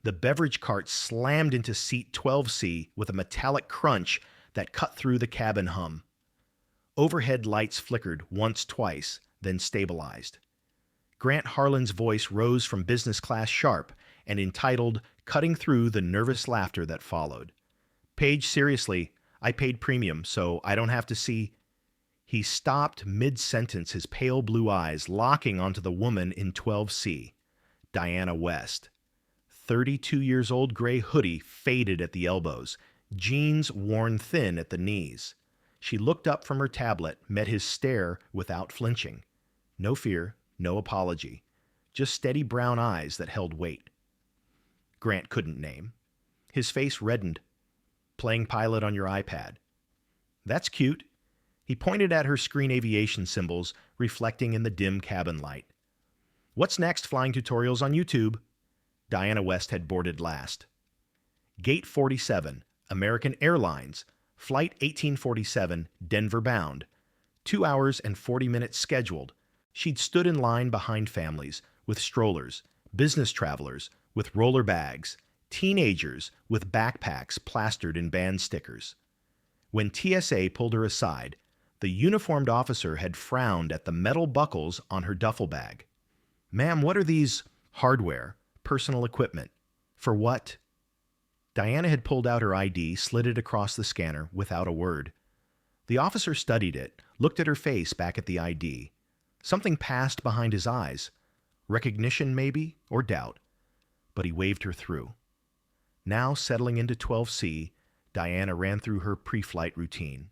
The beverage cart slammed into seat 12C with a metallic crunch that cut through the cabin hum. Overhead lights flickered once, twice, then stabilized. Grant Harlan's voice rose from business class sharp and entitled, cutting through the nervous laughter that followed. "Paige, seriously, I paid premium, so I don't have to see." He stopped mid-sentence, his pale blue eyes locking onto the woman in 12C, Diana West. 32 years old, gray hoodie faded at the elbows, jeans worn thin at the knees. She looked up from her tablet, met his stare without flinching. No fear, no apology, just steady brown eyes that held weight. Grant couldn't name. His face reddened. "Playing pilot on your iPad." "That's cute." He pointed at her screen aviation symbols reflecting in the dim cabin light. "What's next? Flying tutorials on YouTube." Diana West had boarded last. Gate 47, American Airlines, Flight 1847, Denver bound. 2 hours and 40 minutes scheduled. She'd stood in line behind families with strollers, business travelers with roller bags, teenagers with backpacks plastered in band stickers. When TSA pulled her aside, the uniformed officer had frowned at the metal buckles on her duffel bag. "Ma'am, what are these?" "Hardware, personal equipment." "For what?" Diana had pulled out her ID, slid it across the scanner without a word. The officer studied it, looked at her face back at the ID. Something passed behind his eyes. Recognition, maybe, or doubt. But he waved her through. Now, settling into 12C, Diana ran through her pre-flight routine.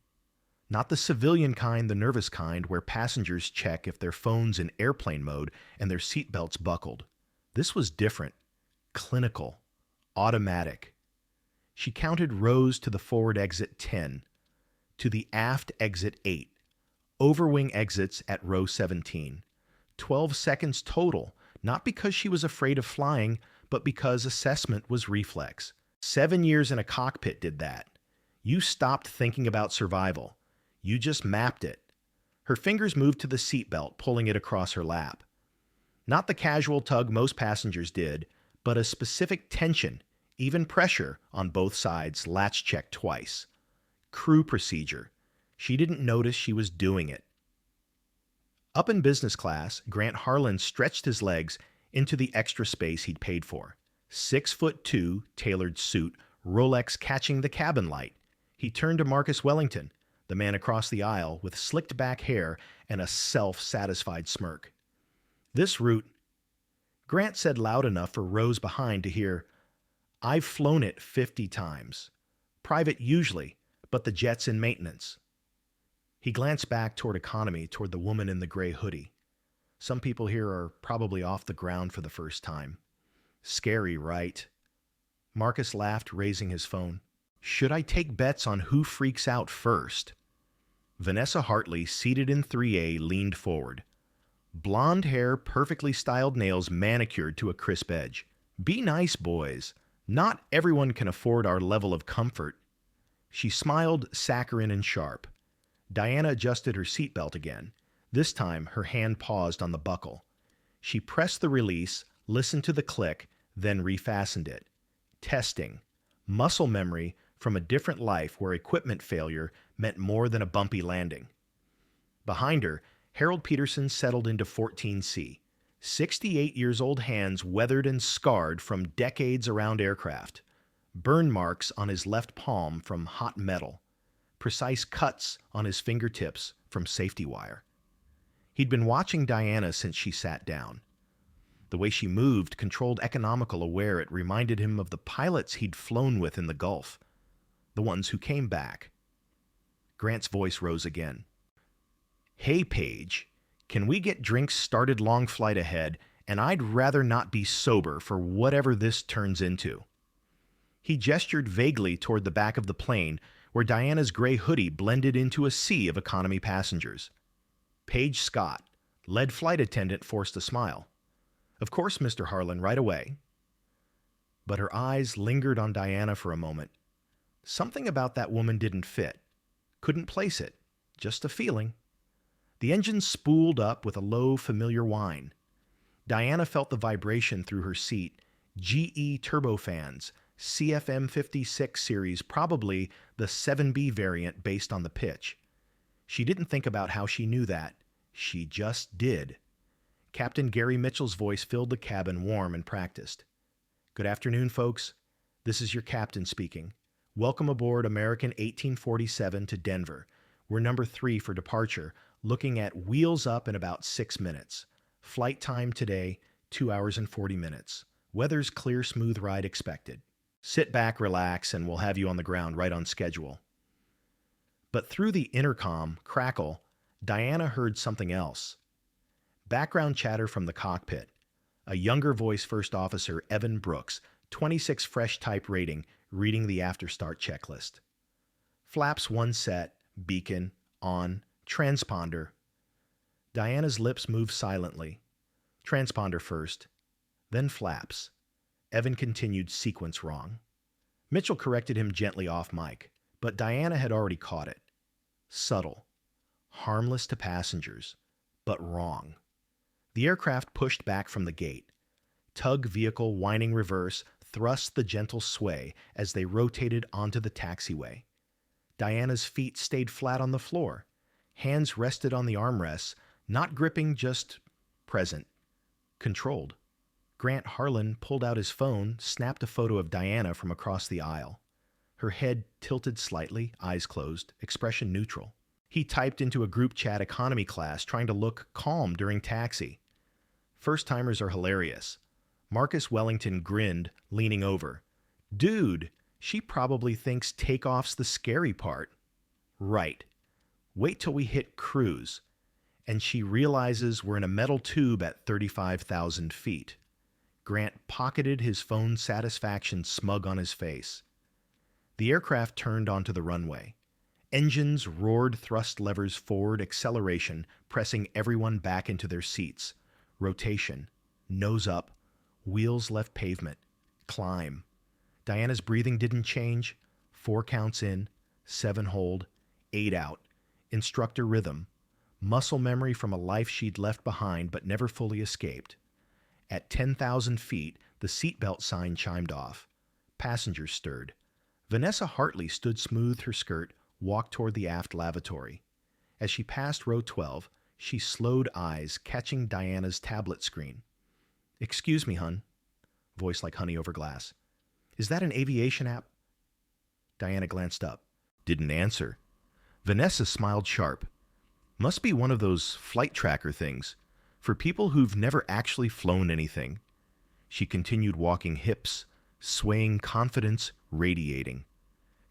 Not the civilian kind, the nervous kind, where passengers check if their phone's in airplane mode and their seatbelts buckled. This was different. Clinical. Automatic. She counted rows to the forward exit 10, to the aft exit 8, overwing exits at row 17. 12 seconds total, not because she was afraid of flying, but because assessment was reflex. 7 years in a cockpit did that. You stopped thinking about survival. You just mapped it. Her fingers moved to the seatbelt, pulling it across her lap. Not the casual tug most passengers did, but a specific tension, even pressure, on both sides, latch checked twice. Crew procedure. She didn't notice she was doing it. Up in business class, Grant Harlan stretched his legs into the extra space he'd paid for. 6'2", tailored suit, Rolex catching the cabin light. He turned to Marcus Wellington, the man across the aisle with slicked back hair and a self-satisfied smirk. "This route," Grant said loud enough for rows behind to hear, "I've flown it 50 times. Private usually, but the jet's in maintenance." He glanced back toward economy, toward the woman in the gray hoodie. Some people here are probably off the ground for the first time. Scary, right? Marcus laughed, raising his phone. "Should I take bets on who freaks out first?" Vanessa Hartley, seated in 3A, leaned forward. Blonde hair, perfectly styled nails manicured to a crisp edge. "Be nice, boys. Not everyone can afford our level of comfort." She smiled, saccharine and sharp. Diana adjusted her seatbelt again. This time, her hand paused on the buckle. She pressed the release, listened to the click, then refastened it. Testing. Muscle memory from a different life where equipment failure meant more than a bumpy landing. Behind her, Harold Peterson settled into 14C. 68-years-old hands weathered and scarred from decades around aircraft. Burn marks on his left palm from hot metal. Precise cuts on his fingertips from safety wire. He'd been watching Diana since she sat down. The way she moved, controlled, economical, aware, it reminded him of the pilots he'd flown with in the Gulf. The ones who came back. Grant's voice rose again. "Hey, Paige, can we get drinks started long flight ahead, and I'd rather not be sober for whatever this turns into." He gestured vaguely toward the back of the plane, where Diana's gray hoodie blended into a sea of economy passengers. Paige Scott, lead flight attendant, forced a smile. "Of course, Mr. Harlan, right away." But her eyes lingered on Diana for a moment. Something about that woman didn't fit. Couldn't place it. Just a feeling. The engine spooled up with a low, familiar whine. Diana felt the vibration through her seat, GE turbofans, CFM56 series, probably the 7B variant based on the pitch. She didn't think about how she knew that. She just did. Captain Gary Mitchell's voice filled the cabin warm and practiced. Good afternoon, folks. This is your captain speaking. Welcome aboard American 1847 to Denver. We're number 3 for departure, looking at wheels up in about 6 minutes. Flight time today, 2 hours and 40 minutes. Weather's clear, smooth ride expected. Sit back, relax, and we'll have you on the ground right on schedule. But through the intercom crackle, Diana heard something else. Background chatter from the cockpit. A younger voice first officer, Evan Brooks, 26 fresh type rating, reading the after-start checklist. Flaps 1 set, beacon, on, transponder. Diana's lips moved silently. Transponder first, then flaps. Evan continued sequence wrong. Mitchell corrected him gently off mic, but Diana had already caught it. Subtle, harmless to passengers, but wrong. The aircraft pushed back from the gate. Tug vehicle whining reverse thrust the gentle sway as they rotated onto the taxiway. Diana's feet stayed flat on the floor. Hands rested on the armrests, not gripping, just present. Controlled. Grant Harlan pulled out his phone, snapped a photo of Diana from across the aisle. Her head tilted slightly, eyes closed, expression neutral. He typed into a group chat economy class, trying to look calm during taxi. First-timers are hilarious. Marcus Wellington grinned, leaning over. Dude, she probably thinks takeoff's the scary part. Right. Wait till we hit cruise. And she realizes we're in a metal tube at 35,000 feet. Grant pocketed his phone, satisfaction smug on his face. The aircraft turned onto the runway. Engines roared, thrust levers forward, acceleration, pressing everyone back into their seats. Rotation. Nose up. Wheels left pavement. Climb. Diana's breathing didn't change. 4 counts in, 7 hold, 8 out. Instructor rhythm. Muscle memory from a life she'd left behind but never fully escaped. At 10,000 feet, the seatbelt sign chimed off. Passengers stirred. Vanessa Hartley stood smooth her skirt, walked toward the aft lavatory. As she passed row 12, she slowed eyes, catching Diana's tablet screen. Excuse me, hun. Voice like honey over glass. Is that an aviation app? Diana glanced up. Didn't answer. Vanessa smiled sharp. Must be one of those flight tracker things, for people who've never actually flown anything. She continued walking, hips swaying, confidence radiating.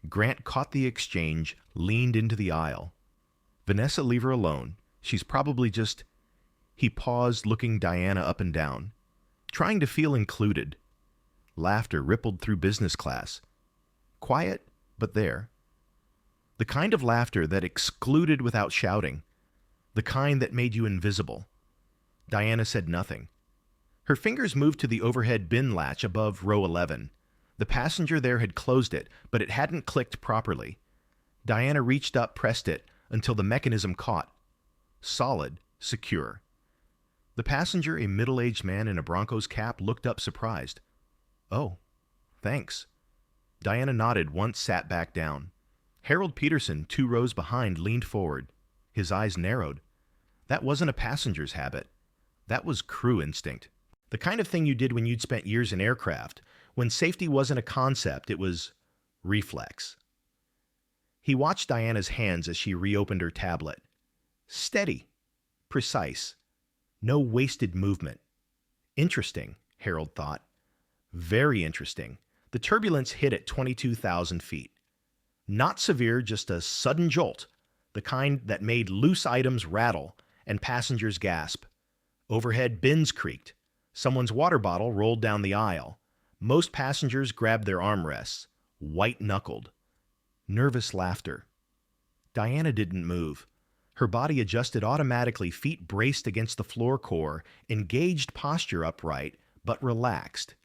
Grant caught the exchange, leaned into the aisle. Vanessa, leave her alone. She's probably just... He paused, looking Diana up and down, trying to feel included. Laughter rippled through business class. Quiet, but there. The kind of laughter that excluded without shouting. The kind that made you invisible. Diana said nothing. Her fingers moved to the overhead bin latch above row 11. The passenger there had closed it, but it hadn't clicked properly. Diana reached up, pressed it, until the mechanism caught. Solid, secure. The passenger, a middle-aged man in a Broncos cap, looked up surprised. Oh, thanks. Diana nodded, once sat back down. Harold Peterson, 2 rows behind, leaned forward. His eyes narrowed. That wasn't a passenger's habit. That was crew instinct. The kind of thing you did when you'd spent years in aircraft. When safety wasn't a concept, it was reflex. He watched Diana's hands as she reopened her tablet. Steady. Precise. No wasted movement. Interesting, Harold thought. Very interesting. The turbulence hit at 22,000 feet. Not severe, just a sudden jolt, the kind that made loose items rattle and passengers gasp. Overhead bins creaked. Someone's water bottle rolled down the aisle. Most passengers grabbed their armrests, white-knuckled. Nervous laughter. Diana didn't move. Her body adjusted automatically, feet braced against the floor core, engaged posture upright, but relaxed.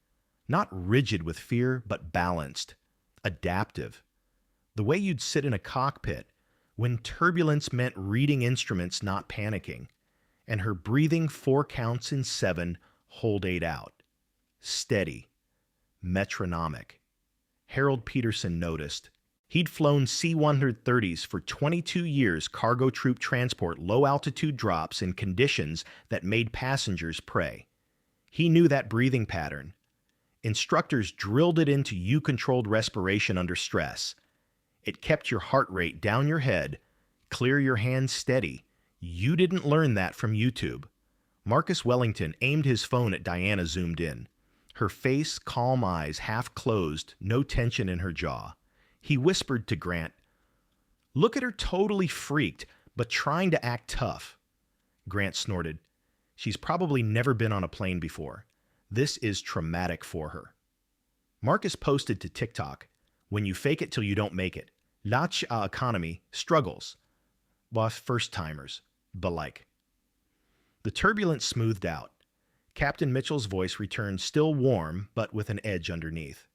Not rigid with fear, but balanced. Adaptive. The way you'd sit in a cockpit when turbulence meant reading instruments, not panicking. And her breathing 4 counts in 7, hold 8 out. Steady. metronomic. Harold Peterson noticed. He'd flown C-130s for 22 years cargo troop transport low-altitude drops in conditions that made passengers pray. He knew that breathing pattern. Instructors drilled it into U-controlled respiration under stress. It kept your heart rate down your head, clear your hands steady. You didn't learn that from YouTube. Marcus Wellington aimed his phone at Diana, zoomed in. Her face, calm eyes, half closed, no tension in her jaw. He whispered to Grant, "Look at her, totally freaked, but trying to act tough." Grant snorted. "She's probably never been on a plane before. This is traumatic for her." Marcus posted to TikTok, "When you fake it till you don't make it. Lach economy struggles. Boss first-timers, belike." The turbulence smoothed out. Captain Mitchell's voice returned, still warm, but with an edge underneath.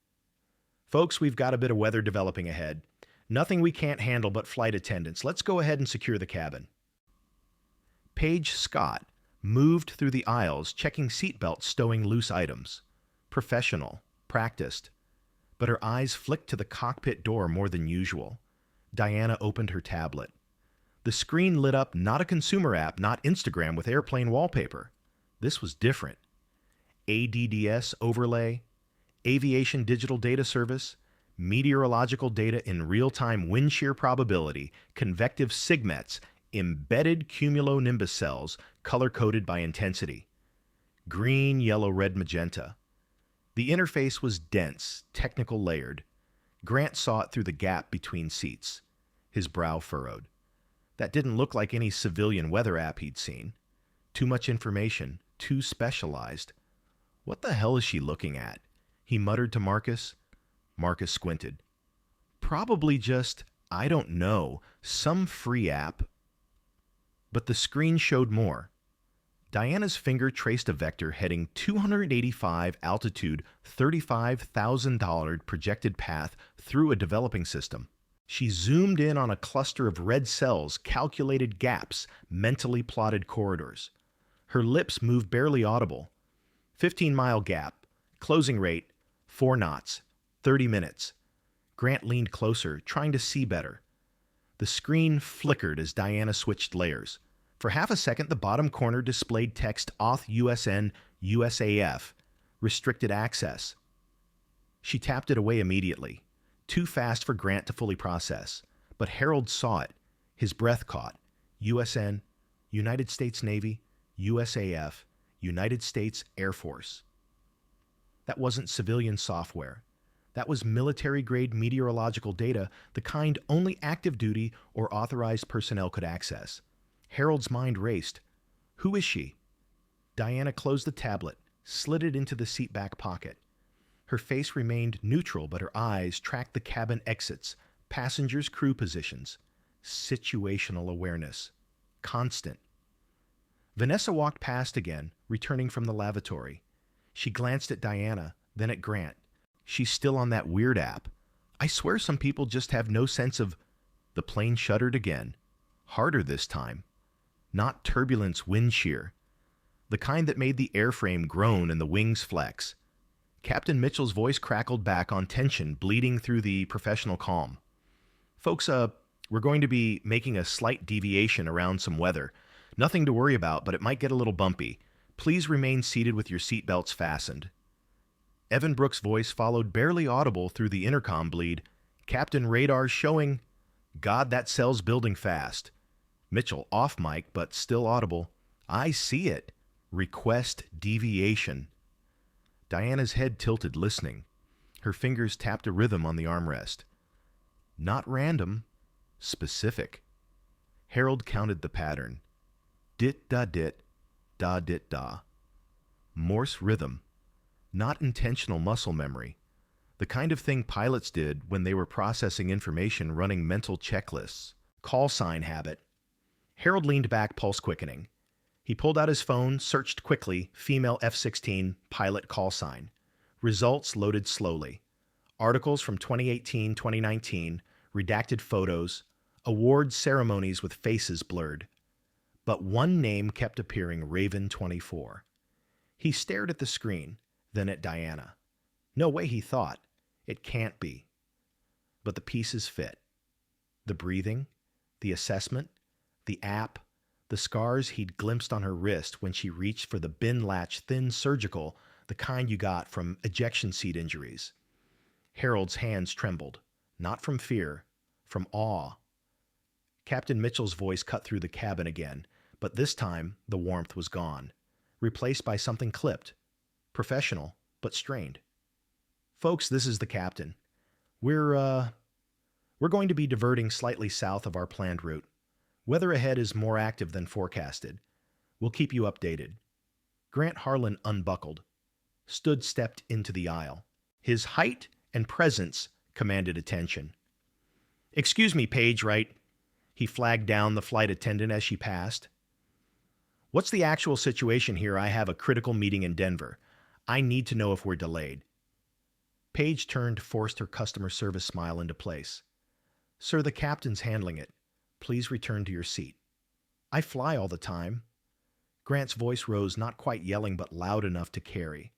"Folks, we've got a bit of weather developing ahead. Nothing we can't handle but flight attendants. Let's go ahead and secure the cabin." Paige Scott moved through the aisles, checking seatbelts, stowing loose items. Professional, practiced. But her eyes flicked to the cockpit door more than usual. Diana opened her tablet. The screen lit up not a consumer app, not Instagram with airplane wallpaper. This was different. ADDS overlay, aviation digital data service, meteorological data in real-time wind shear probability, convective sigmets, embedded cumulonimbus cells, color-coded by intensity. Green, yellow, red, magenta. The interface was dense, technical, layered. Grant saw it through the gap between seats. His brow furrowed. That didn't look like any civilian weather app he'd seen. Too much information, too specialized. What the hell is she looking at? He muttered to Marcus. Marcus squinted. Probably just, I don't know, some free app. But the screen showed more. Diana's finger traced a vector heading 285 altitude, $35,000 projected path through a developing system. She zoomed in on a cluster of red cells, calculated gaps, mentally plotted corridors. Her lips moved barely audible. 15-mile gap. Closing rate, 4 knots. 30 minutes. Grant leaned closer, trying to see better. The screen flickered as Diana switched layers. For half a second, the bottom corner displayed text Auth USN USAF, restricted access. She tapped it away immediately. Too fast for Grant to fully process. But Harold saw it. His breath caught. USN, United States Navy, USAF, United States Air Force. That wasn't civilian software. That was military-grade meteorological data, the kind only active duty or authorized personnel could access. Harold's mind raced. Who is she? Diana closed the tablet, slid it into the seat back pocket. Her face remained neutral, but her eyes tracked the cabin exits, passengers' crew positions. Situational awareness. Constant. Vanessa walked past again, returning from the lavatory. She glanced at Diana, then at Grant. She's still on that weird app. I swear some people just have no sense of... The plane shuddered again. Harder this time. Not turbulence wind shear. The kind that made the airframe groan and the wings flex. Captain Mitchell's voice crackled back on tension, bleeding through the professional calm. Folks, we're going to be making a slight deviation around some weather. Nothing to worry about, but it might get a little bumpy. Please remain seated with your seatbelts fastened. Evan Brooks' voice followed, barely audible through the intercom bleed. Captain radar showing... God, that cell's building fast. Mitchell off mic, but still audible. I see it. Request deviation. Diana's head tilted, listening. Her fingers tapped a rhythm on the armrest. Not random. Specific. Harold counted the pattern. Dit-da-dit, da-dit-da. Morse rhythm. Not intentional muscle memory. The kind of thing pilots did when they were processing information, running mental checklists. Call sign habit. Harold leaned back, pulse quickening. He pulled out his phone, searched quickly, female F-16, pilot call sign. Results loaded slowly. Articles from 2018, 2019, redacted photos, awards ceremonies with faces blurred. But one name kept appearing, Raven 24. He stared at the screen, then at Diana. No way, he thought. It can't be. But the pieces fit. The breathing, the assessment, the app, the scars he'd glimpsed on her wrist when she reached for the bin latch thin surgical, the kind you got from ejection seat injuries. Harold's hands trembled, not from fear, from awe. Captain Mitchell's voice cut through the cabin again, but this time the warmth was gone, replaced by something clipped, professional but strained. Folks, this is the captain. We're going to be diverting slightly south of our planned route. Weather ahead is more active than forecasted. We'll keep you updated. Grant Harlan unbuckled, stepped into the aisle. His height and presence commanded attention. "Excuse me, Paige, right?" He flagged down the flight attendant as she passed. "What's the actual situation here? I have a critical meeting in Denver. I need to know if we're delayed." Paige turned, forced her customer service smile into place. "Sir, the captain's handling it. Please return to your seat." "I fly all the time." Grant's voice rose, not quite yelling but loud enough to carry.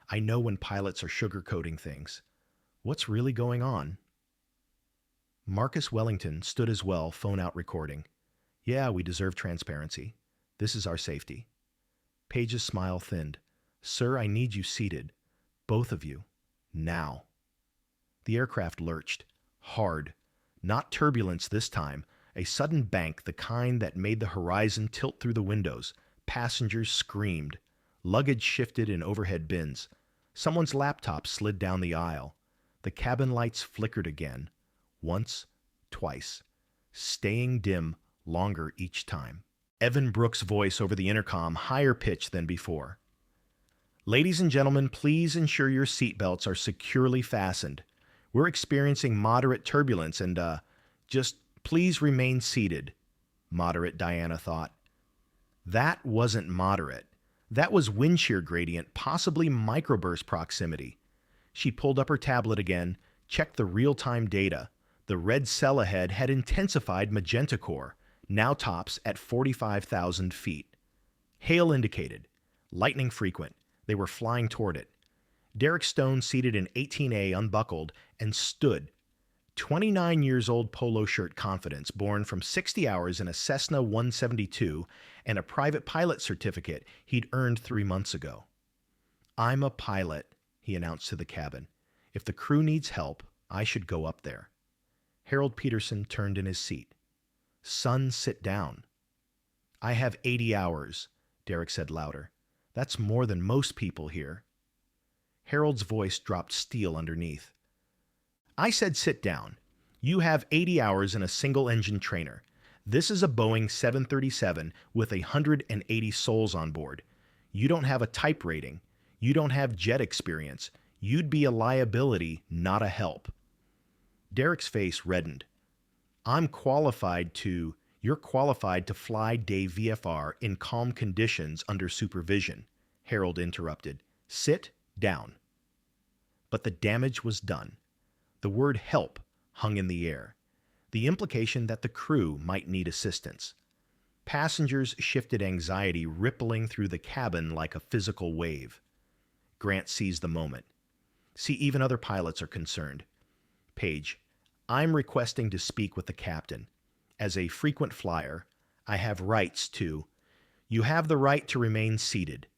"I know when pilots are sugarcoating things. What's really going on?" Marcus Wellington stood as well, phone out recording. "Yeah, we deserve transparency. This is our safety." Paige's smile thinned. "Sir, I need you seated. Both of you. Now." The aircraft lurched. Hard. Not turbulence this time. A sudden bank, the kind that made the horizon tilt through the windows. Passengers screamed. Luggage shifted in overhead bins. Someone's laptop slid down the aisle. The cabin lights flickered again. Once, twice. Staying dim longer each time. Evan Brooks' voice over the intercom, higher pitched than before. "Ladies and gentlemen, please ensure your seatbelts are securely fastened. We're experiencing moderate turbulence and, just please remain seated." Moderate, Diana thought. That wasn't moderate. That was wind shear gradient, possibly microburst proximity. She pulled up her tablet again, checked the real-time data. The red cell ahead had intensified magenta core, now tops at 45,000 feet. Hail indicated. Lightning frequent. They were flying toward it. Derek Stone, seated in 18A, unbuckled and stood. 29 years old polo shirt confidence, born from 60 hours in a Cessna 172 and a private pilot certificate he'd earned 3 months ago. "I'm a pilot," he announced to the cabin. "If the crew needs help, I should go up there." Harold Peterson turned in his seat. "Son, sit down." "I have 80 hours," Derek said louder. "That's more than most people here." Harold's voice dropped steel underneath. "I said sit down. You have 80 hours in a single-engine trainer. This is a Boeing 737 with 180 souls on board. You don't have a type rating. You don't have jet experience. You'd be a liability, not a help." Derek's face reddened. You're qualified to fly day VFR in calm conditions under supervision," Harold interrupted. "Sit down." But the damage was done. The word help hung in the air, the implication that the crew might need assistance. Passengers shifted, anxiety rippling through the cabin like a physical wave. Grant seized the moment. "See, even other pilots are concerned. Paige, I'm requesting to speak with the captain. As a frequent flyer, I have rights to—" "You have the right to remain seated,"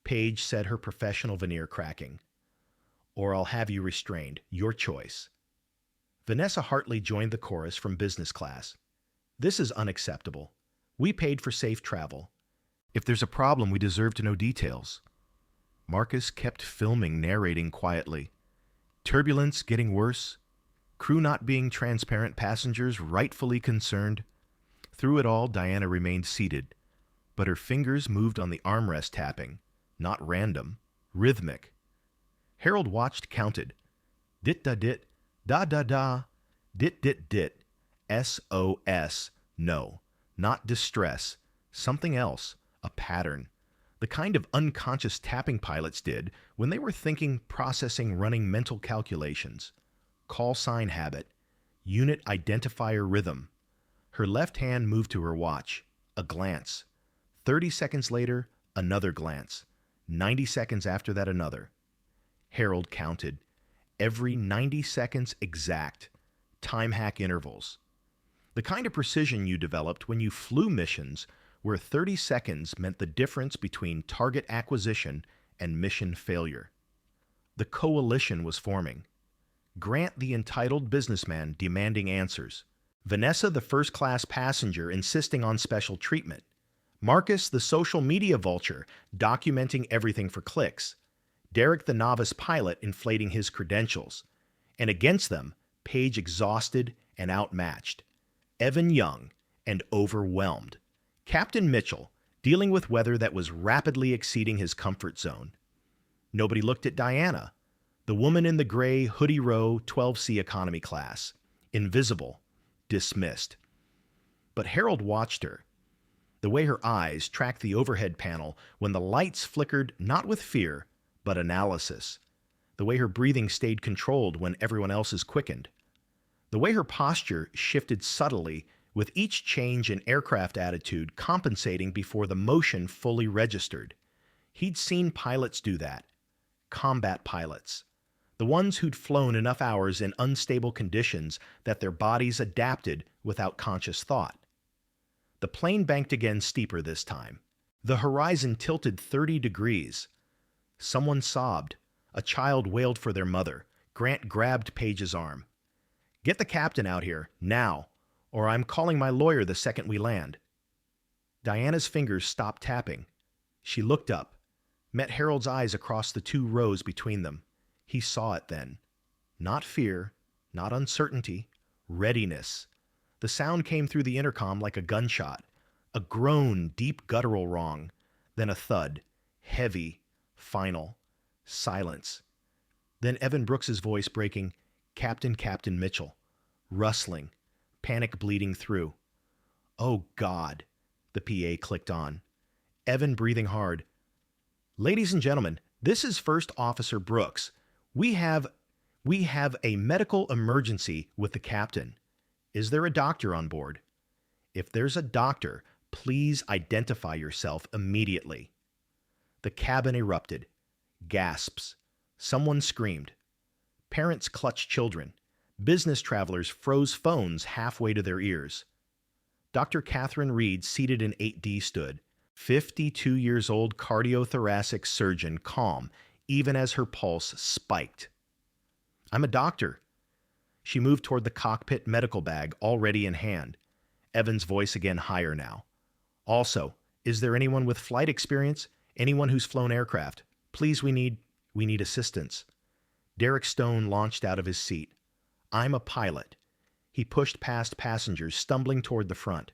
Paige said, her professional veneer cracking. "Or I'll have you restrained. Your choice." Vanessa Hartley joined the chorus from business class. "This is unacceptable. We paid for safe travel. If there's a problem, we deserve to know details." Marcus kept filming, narrating quietly. "Turbulence getting worse. Crew not being transparent, passengers rightfully concerned." Through it all, Diana remained seated, but her fingers moved on the armrest, tapping, not random, rhythmic. Harold watched, counted. Dit-da-dit, da-da-da, dit-dit-dit, SOS, no, not distress, something else, a pattern. The kind of unconscious tapping pilots did when they were thinking, processing, running mental calculations. Call sign habit, unit identifier rhythm. Her left hand moved to her watch. A glance. 30 seconds later, another glance. 90 seconds after that, another. Harold counted. every 90 seconds exact, time hack intervals. The kind of precision you developed when you flew missions where 30 seconds meant the difference between target acquisition and mission failure. The coalition was forming. Grant, the entitled businessman demanding answers. Vanessa, the first-class passenger insisting on special treatment. Marcus, the social media vulture documenting everything for clicks. Derek, the novice pilot inflating his credentials. And against them, Paige exhausted and outmatched. Evan young and overwhelmed. Captain Mitchell dealing with weather that was rapidly exceeding his comfort zone. Nobody looked at Diana, the woman in the gray hoodie row 12C economy class, invisible, dismissed. But Harold watched her, the way her eyes tracked the overhead panel when the lights flickered not with fear, but analysis, the way her breathing stayed controlled when everyone else's quickened, the way her posture shifted subtly with each change in aircraft attitude compensating before the motion fully registered. He'd seen pilots do that. Combat pilots. The ones who'd flown enough hours in unstable conditions that their bodies adapted without conscious thought. The plane banked again steeper this time. The horizon tilted 30 degrees. Someone sobbed. A child wailed for their mother. Grant grabbed Paige's arm. "Get the captain out here, now, or I'm calling my lawyer the second we land." Diana's fingers stopped tapping. She looked up, met Harold's eyes across the 2 rows between them. He saw it then. Not fear, not uncertainty, readiness. The sound came through the intercom like a gunshot, a groan, deep guttural wrong, then a thud, heavy, final, silence. Then Evan Brooks's voice breaking, "Captain, Captain Mitchell," rustling, panic bleeding through. "Oh, God," the PA clicked on. Evan breathing hard. "Ladies and gentlemen, this is First Officer Brooks. We have a medical emergency with the captain. Is there a doctor on board? If there's a doctor, please identify yourself immediately." The cabin erupted. Gasps. Someone screamed. Parents clutched children. Business travelers froze phones halfway to their ears. Dr. Catherine Reed, seated in 8D, stood. 52 years old cardiothoracic surgeon, calm, even as her pulse spiked. "I'm a doctor." She moved toward the cockpit medical bag, already in hand. Evan's voice again higher now. "Also, is there anyone with flight experience? Anyone who's flown aircraft? Please, we need assistance." Derek Stone launched out of his seat. "I'm a pilot." He pushed past passengers, stumbling toward the front.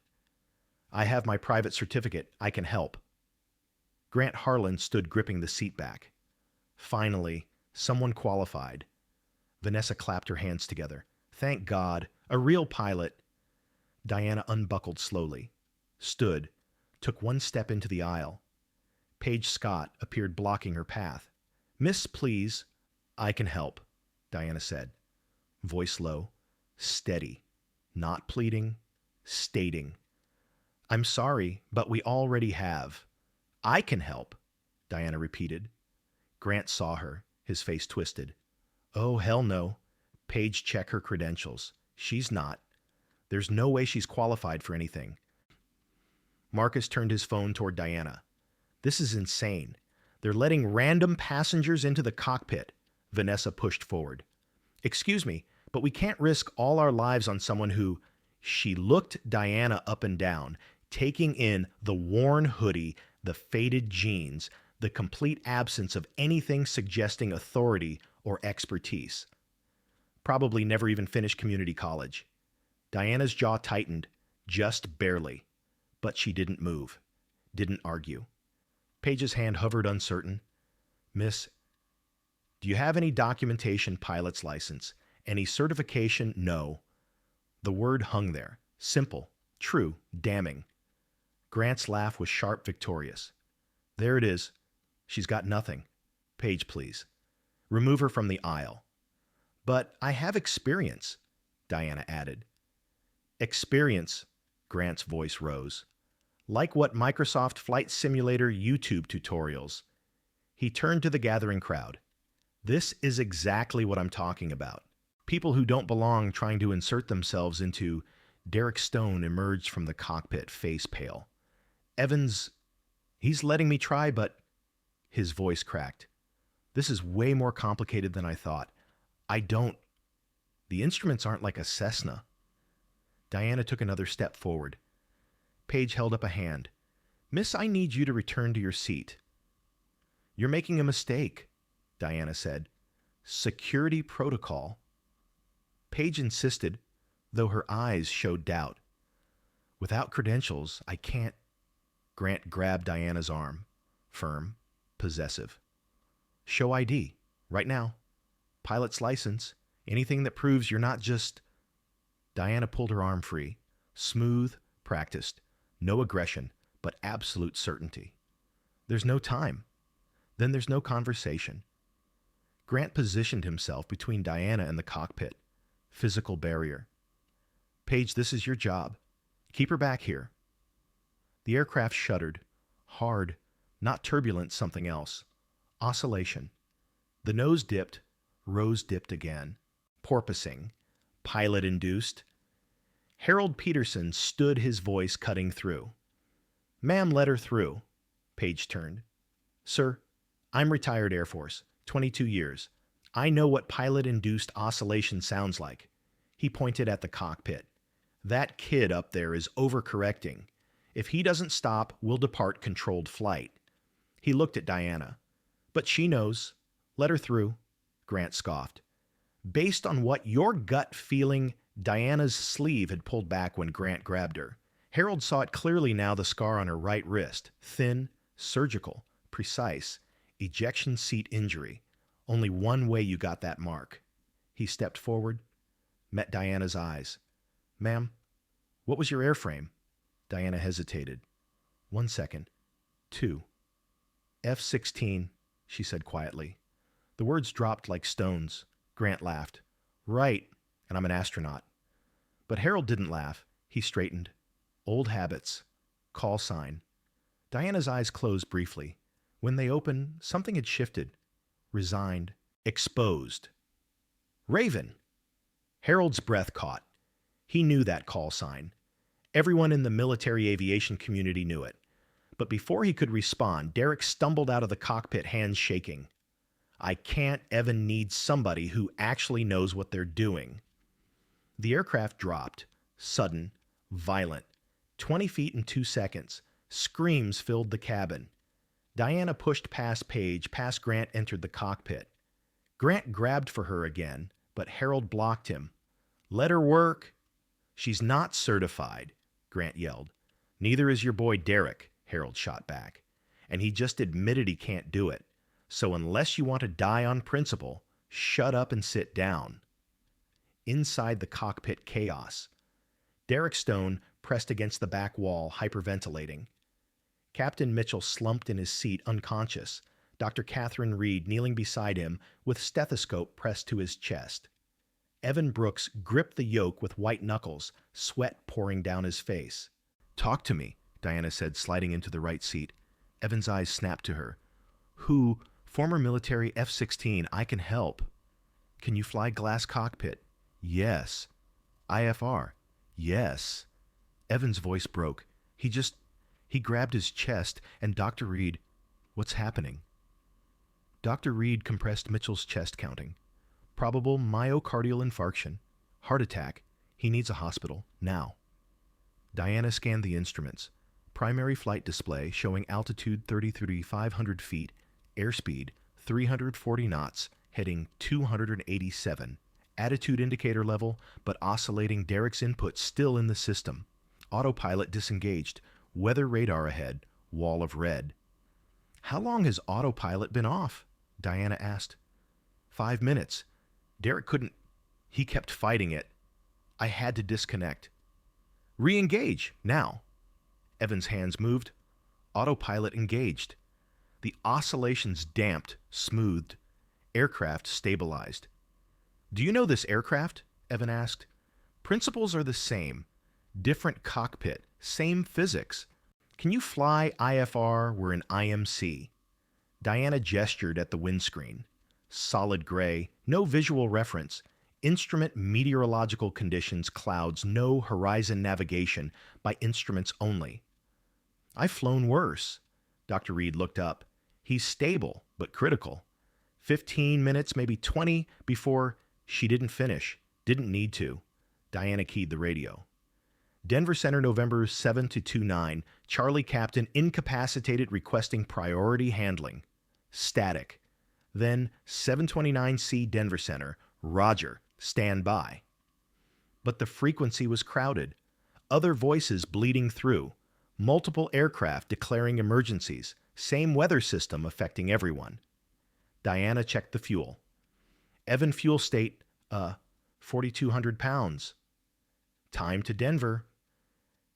"I have my private certificate. I can help." Grant Harlan stood gripping the seat back. Finally, someone qualified. Vanessa clapped her hands together. "Thank God, a real pilot." Diana unbuckled slowly, stood, took one step into the aisle. Paige Scott appeared blocking her path. "Miss, please." "I can help," Diana said. Voice low, steady, not pleading, stating. "I'm sorry, but we already have." "I can help," Diana repeated. Grant saw her, his face twisted. "Oh, hell no. Paige, check her credentials. She's not. There's no way she's qualified for anything." Marcus turned his phone toward Diana. "This is insane. They're letting random passengers into the cockpit." Vanessa pushed forward. "Excuse me, but we can't risk all our lives on someone who—" She looked Diana up and down, taking in the worn hoodie, the faded jeans, the complete absence of anything suggesting authority or expertise. Probably never even finished community college. Diana's jaw tightened, just barely. But she didn't move, didn't argue. Paige's hand hovered uncertain. "Miss, do you have any documentation, pilot's license? Any certification?" "No." The word hung there. Simple, true, damning. Grant's laugh was sharp, victorious. "There it is. She's got nothing. Paige, please. Remove her from the aisle." "But I have experience," Diana added. "Experience," Grant's voice rose. "Like what Microsoft Flight Simulator YouTube tutorials." He turned to the gathering crowd. This is exactly what I'm talking about. People who don't belong trying to insert themselves into. Derek Stone emerged from the cockpit, face pale. Evans, he's letting me try, but his voice cracked. This is way more complicated than I thought. I don't. The instruments aren't like a Cessna. Diana took another step forward. Paige held up a hand. Miss, I need you to return to your seat. You're making a mistake, Diana said. Security protocol. Paige insisted, though her eyes showed doubt. Without credentials, I can't. Grant grabbed Diana's arm. Firm, possessive. Show ID, right now. Pilot's license, anything that proves you're not just. Diana pulled her arm free. Smooth, practiced. No aggression, but absolute certainty. There's no time. Then there's no conversation. Grant positioned himself between Diana and the cockpit. Physical barrier. Paige, this is your job. Keep her back here. The aircraft shuddered. Hard, not turbulent, something else. Oscillation. The nose dipped, rose dipped again. Porpoising. Pilot-induced. Harold Peterson stood, his voice cutting through. Ma'am, let her through. Paige turned. Sir, I'm retired Air Force, 22 years. I know what pilot-induced oscillation sounds like. He pointed at the cockpit. That kid up there is overcorrecting. If he doesn't stop, we'll depart controlled flight. He looked at Diana. But she knows. Let her through, Grant scoffed. Based on what your gut feeling, Diana's sleeve had pulled back when Grant grabbed her. Harold saw it clearly now, the scar on her right wrist. Thin, surgical, precise. Ejection seat injury. Only one way you got that mark. He stepped forward, met Diana's eyes. Ma'am, what was your airframe? Diana hesitated. 1 second. 2. F-16, she said quietly. The words dropped like stones. Grant laughed. Right, and I'm an astronaut. But Harold didn't laugh. He straightened. Old habits. Call sign. Diana's eyes closed briefly. When they opened, something had shifted. Resigned. Exposed. Raven! Harold's breath caught. He knew that call sign. Everyone in the military aviation community knew it. But before he could respond, Derek stumbled out of the cockpit, hands shaking. I can't. Evan needs somebody who actually knows what they're doing. The aircraft dropped. Sudden. Violent. 20 feet in 2 seconds. Screams filled the cabin. Diana pushed past Paige, past Grant, entered the cockpit. Grant grabbed for her again, but Harold blocked him. Let her work. She's not certified, Grant yelled. Neither is your boy Derek, Harold shot back. And he just admitted he can't do it. So unless you want to die on principle, shut up and sit down. Inside the cockpit, chaos. Derek Stone pressed against the back wall, hyperventilating. Captain Mitchell slumped in his seat, unconscious. Dr. Catherine Reed kneeling beside him with stethoscope pressed to his chest. Evan Brooks gripped the yoke with white knuckles, sweat pouring down his face. Talk to me, Diana said, sliding into the right seat. Evan's eyes snapped to her. Who? Former military F-16. I can help. Can you fly glass cockpit? Yes. IFR? Yes. Evan's voice broke. He grabbed his chest, and Dr. Reed... What's happening? Dr. Reed compressed Mitchell's chest, counting. Probable myocardial infarction. Heart attack. He needs a hospital. Now. Diana scanned the instruments. Primary flight display showing altitude 33,500 feet, airspeed 340 knots, heading 287. Attitude indicator level, but oscillating. Derek's input still in the system. Autopilot disengaged. Weather radar ahead. Wall of red. How long has autopilot been off? Diana asked. 5 minutes. Derek couldn't. He kept fighting it. I had to disconnect. Re-engage, now. Evan's hands moved. Autopilot engaged. The oscillations damped, smoothed. Aircraft stabilized. Do you know this aircraft? Evan asked. Principles are the same. Different cockpit. Same physics. Can you fly IFR? We're in IMC. Diana gestured at the windscreen. solid gray, no visual reference. Instrument meteorological conditions, clouds, no horizon navigation, by instruments only. I've flown worse. Dr. Reed looked up. He's stable, but critical. 15 minutes, maybe 20, before she didn't finish. Didn't need to. Diana keyed the radio. Denver Center, November 7-29. Charlie Captain incapacitated, requesting priority handling. Static. Then 729C Denver Center. Roger. Stand by. But the frequency was crowded. Other voices bleeding through. Multiple aircraft declaring emergencies. Same weather system affecting everyone. Diana checked the fuel. Evan fuel state, 4,200 pounds. Time to Denver.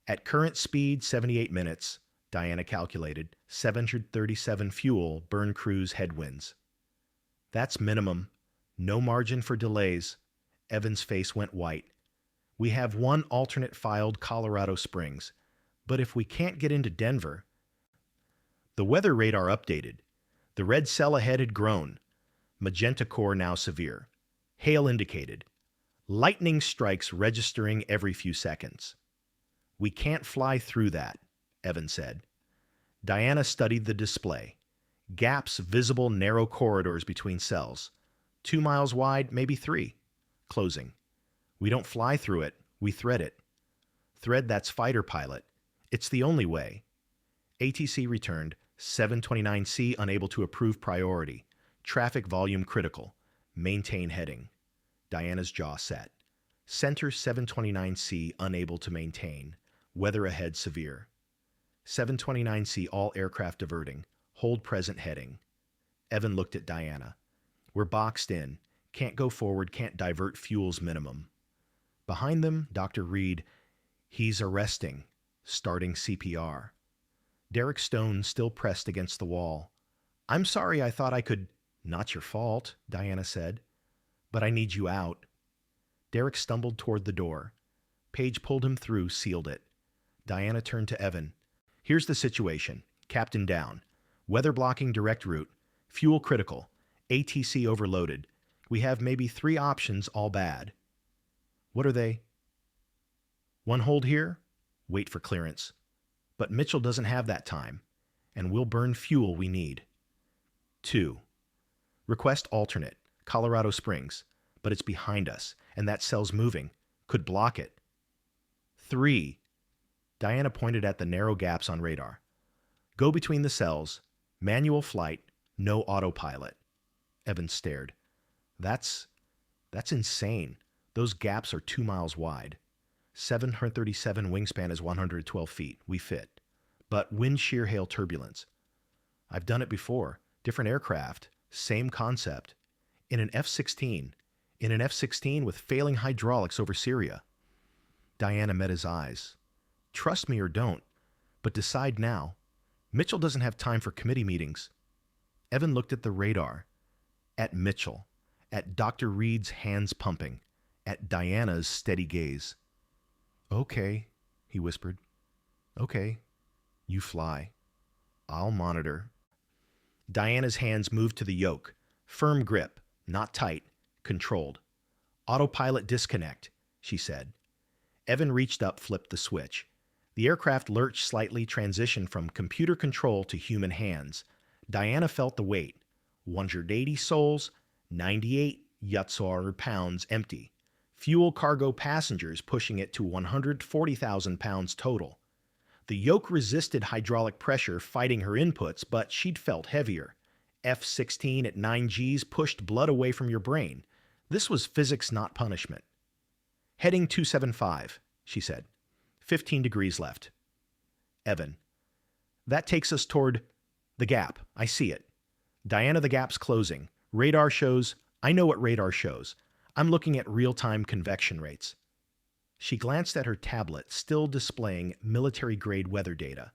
At current speed, 78 minutes, Diana calculated, 737 fuel, burn cruise headwinds. That's minimum. No margin for delays. Evan's face went white. We have one alternate filed, Colorado Springs. But if we can't get into Denver... The weather radar updated. The red cell ahead had grown. Magenta core now severe. Hail indicated. Lightning strikes registering every few seconds. We can't fly through that, Evan said. Diana studied the display. Gaps, visible narrow corridors between cells. 2 miles wide, maybe 3. Closing. We don't fly through it, we thread it. Thread, that's fighter pilot. It's the only way. ATC returned. 729C unable to approve priority. Traffic volume critical. Maintain heading. Diana's jaw set. Center 729C unable to maintain. Weather ahead severe. 729C all aircraft diverting. Hold present heading. Evan looked at Diana. We're boxed in. Can't go forward, can't divert, fuels minimum. Behind them, Dr. Reed. He's arresting. Starting CPR. Derek Stone still pressed against the wall. I'm sorry, I thought I could... Not your fault, Diana said. But I need you out. Derek stumbled toward the door. Paige pulled him through, sealed it. Diana turned to Evan. Here's the situation. Captain down. Weather blocking direct route. Fuel critical. ATC overloaded. We have maybe 3 options, all bad. What are they? 1, hold here. Wait for clearance. But Mitchell doesn't have that time, and we'll burn fuel we need. 2, request alternate, Colorado Springs, but it's behind us, and that cell's moving. Could block it. 3, Diana pointed at the narrow gaps on radar. Go between the cells, manual flight, no autopilot. Evan stared. That's insane. Those gaps are 2 miles wide. 737 wingspan is 112 feet. We fit. But wind shear hail turbulence. I've done it before. Different aircraft. Same concept. In an F-16. In an F-16 with failing hydraulics over Syria. Diana met his eyes. Trust me or don't, but decide now. Mitchell doesn't have time for committee meetings. Evan looked at the radar. At Mitchell. At Dr. Reed's hands pumping. At Diana's steady gaze. Okay, he whispered. Okay, you fly. I'll monitor. Diana's hands moved to the yoke. Firm grip, not tight, controlled. Autopilot disconnect, she said. Evan reached up, flipped the switch. The aircraft lurched slightly, transitioned from computer control to human hands. Diana felt the weight. 180 souls, 98 Yutzor pounds empty. Fuel, cargo, passengers pushing it to 140,000 pounds total. The yoke resisted hydraulic pressure, fighting her inputs, but she'd felt heavier. F-16 at 9 Gs pushed blood away from your brain. This was physics, not punishment. Heading 275, she said. 15 degrees left. Evan. That takes us toward the gap. I see it. Diana, the gap's closing. Radar shows... I know what radar shows. I'm looking at real-time convection rates. She glanced at her tablet, still displaying military-grade weather data.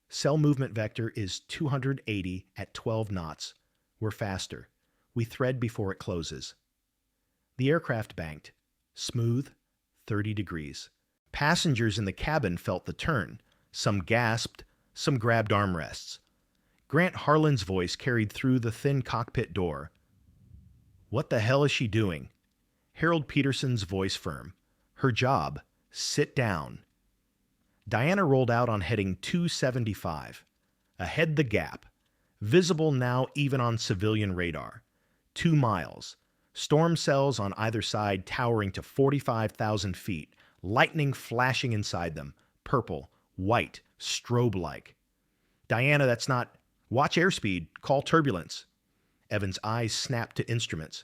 Cell movement vector is 280 at 12 knots. We're faster. We thread before it closes. The aircraft banked. Smooth, 30 degrees. Passengers in the cabin felt the turn. Some gasped, some grabbed armrests. Grant Harlan's voice carried through the thin cockpit door. What the hell is she doing? Harold Peterson's voice firm. Her job. Sit down. Diana rolled out on heading 275. Ahead the gap. Visible now even on civilian radar. 2 miles. Storm cells on either side towering to 45,000 feet. Lightning flashing inside them. Purple, white, strobe-like. Diana, that's not... Watch airspeed. Call turbulence. Evan's eyes snapped to instruments.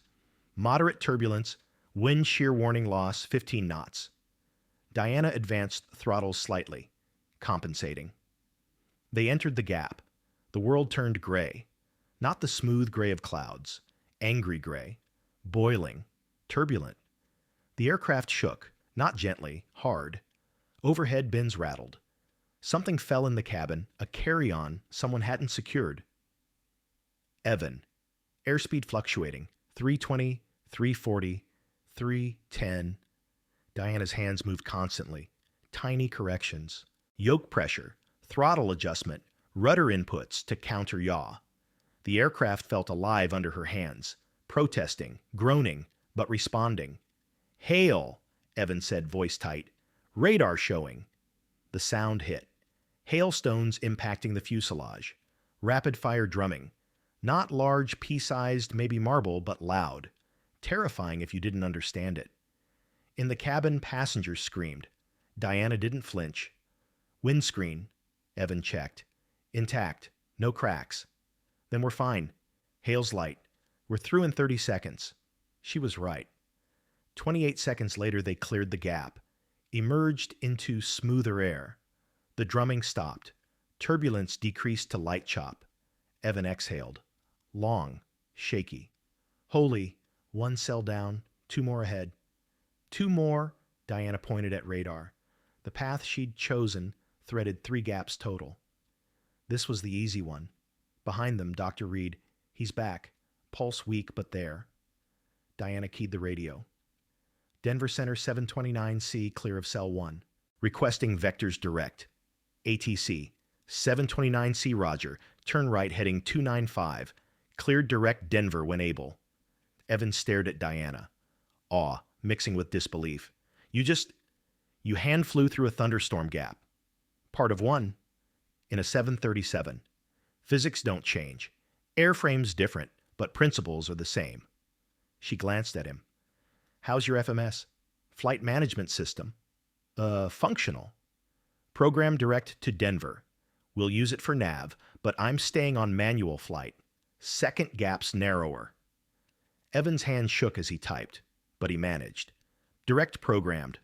Moderate turbulence. Wind shear warning loss, 15 knots. Diana advanced throttles slightly, compensating. They entered the gap. The world turned gray. Not the smooth gray of clouds. Angry gray. Boiling. Turbulent. The aircraft shook, not gently, hard. Overhead bins rattled. Something fell in the cabin, a carry-on someone hadn't secured. Evan. Airspeed fluctuating. 320, 340, 310. Diana's hands moved constantly. Tiny corrections. Yoke pressure. Throttle adjustment. Rudder inputs to counter yaw. The aircraft felt alive under her hands. Protesting. Groaning. But responding. Hail, Evan said, voice tight. Radar showing. The sound hit. Hailstones impacting the fuselage. Rapid-fire drumming. Not large, pea-sized, maybe marble, but loud. Terrifying if you didn't understand it. In the cabin, passengers screamed. Diana didn't flinch. Windscreen, Evan checked. Intact. No cracks. Then we're fine. Hail's light. We're through in 30 seconds. She was right. 28 seconds later, they cleared the gap. Emerged into smoother air. The drumming stopped. Turbulence decreased to light chop. Evan exhaled. Long. Shaky. Holy. 1 cell down. 2 more ahead. 2 more, Diana pointed at radar. The path she'd chosen threaded 3 gaps total. This was the easy one. Behind them, Dr. Reed. He's back. Pulse weak, but there. Diana keyed the radio. Denver Center 729C, clear of cell 1. Requesting vectors direct. ATC. 729C, roger. Turn right heading 295. Cleared direct Denver when able. Evan stared at Diana. Awe, mixing with disbelief. You hand flew through a thunderstorm gap. Part of 1. In a 737. Physics don't change. Airframe's different, but principles are the same. She glanced at him. How's your FMS? Flight management system. Functional. Program direct to Denver. We'll use it for nav, but I'm staying on manual flight. Second gap's narrower. Evan's hand shook as he typed, but he managed. Direct programmed.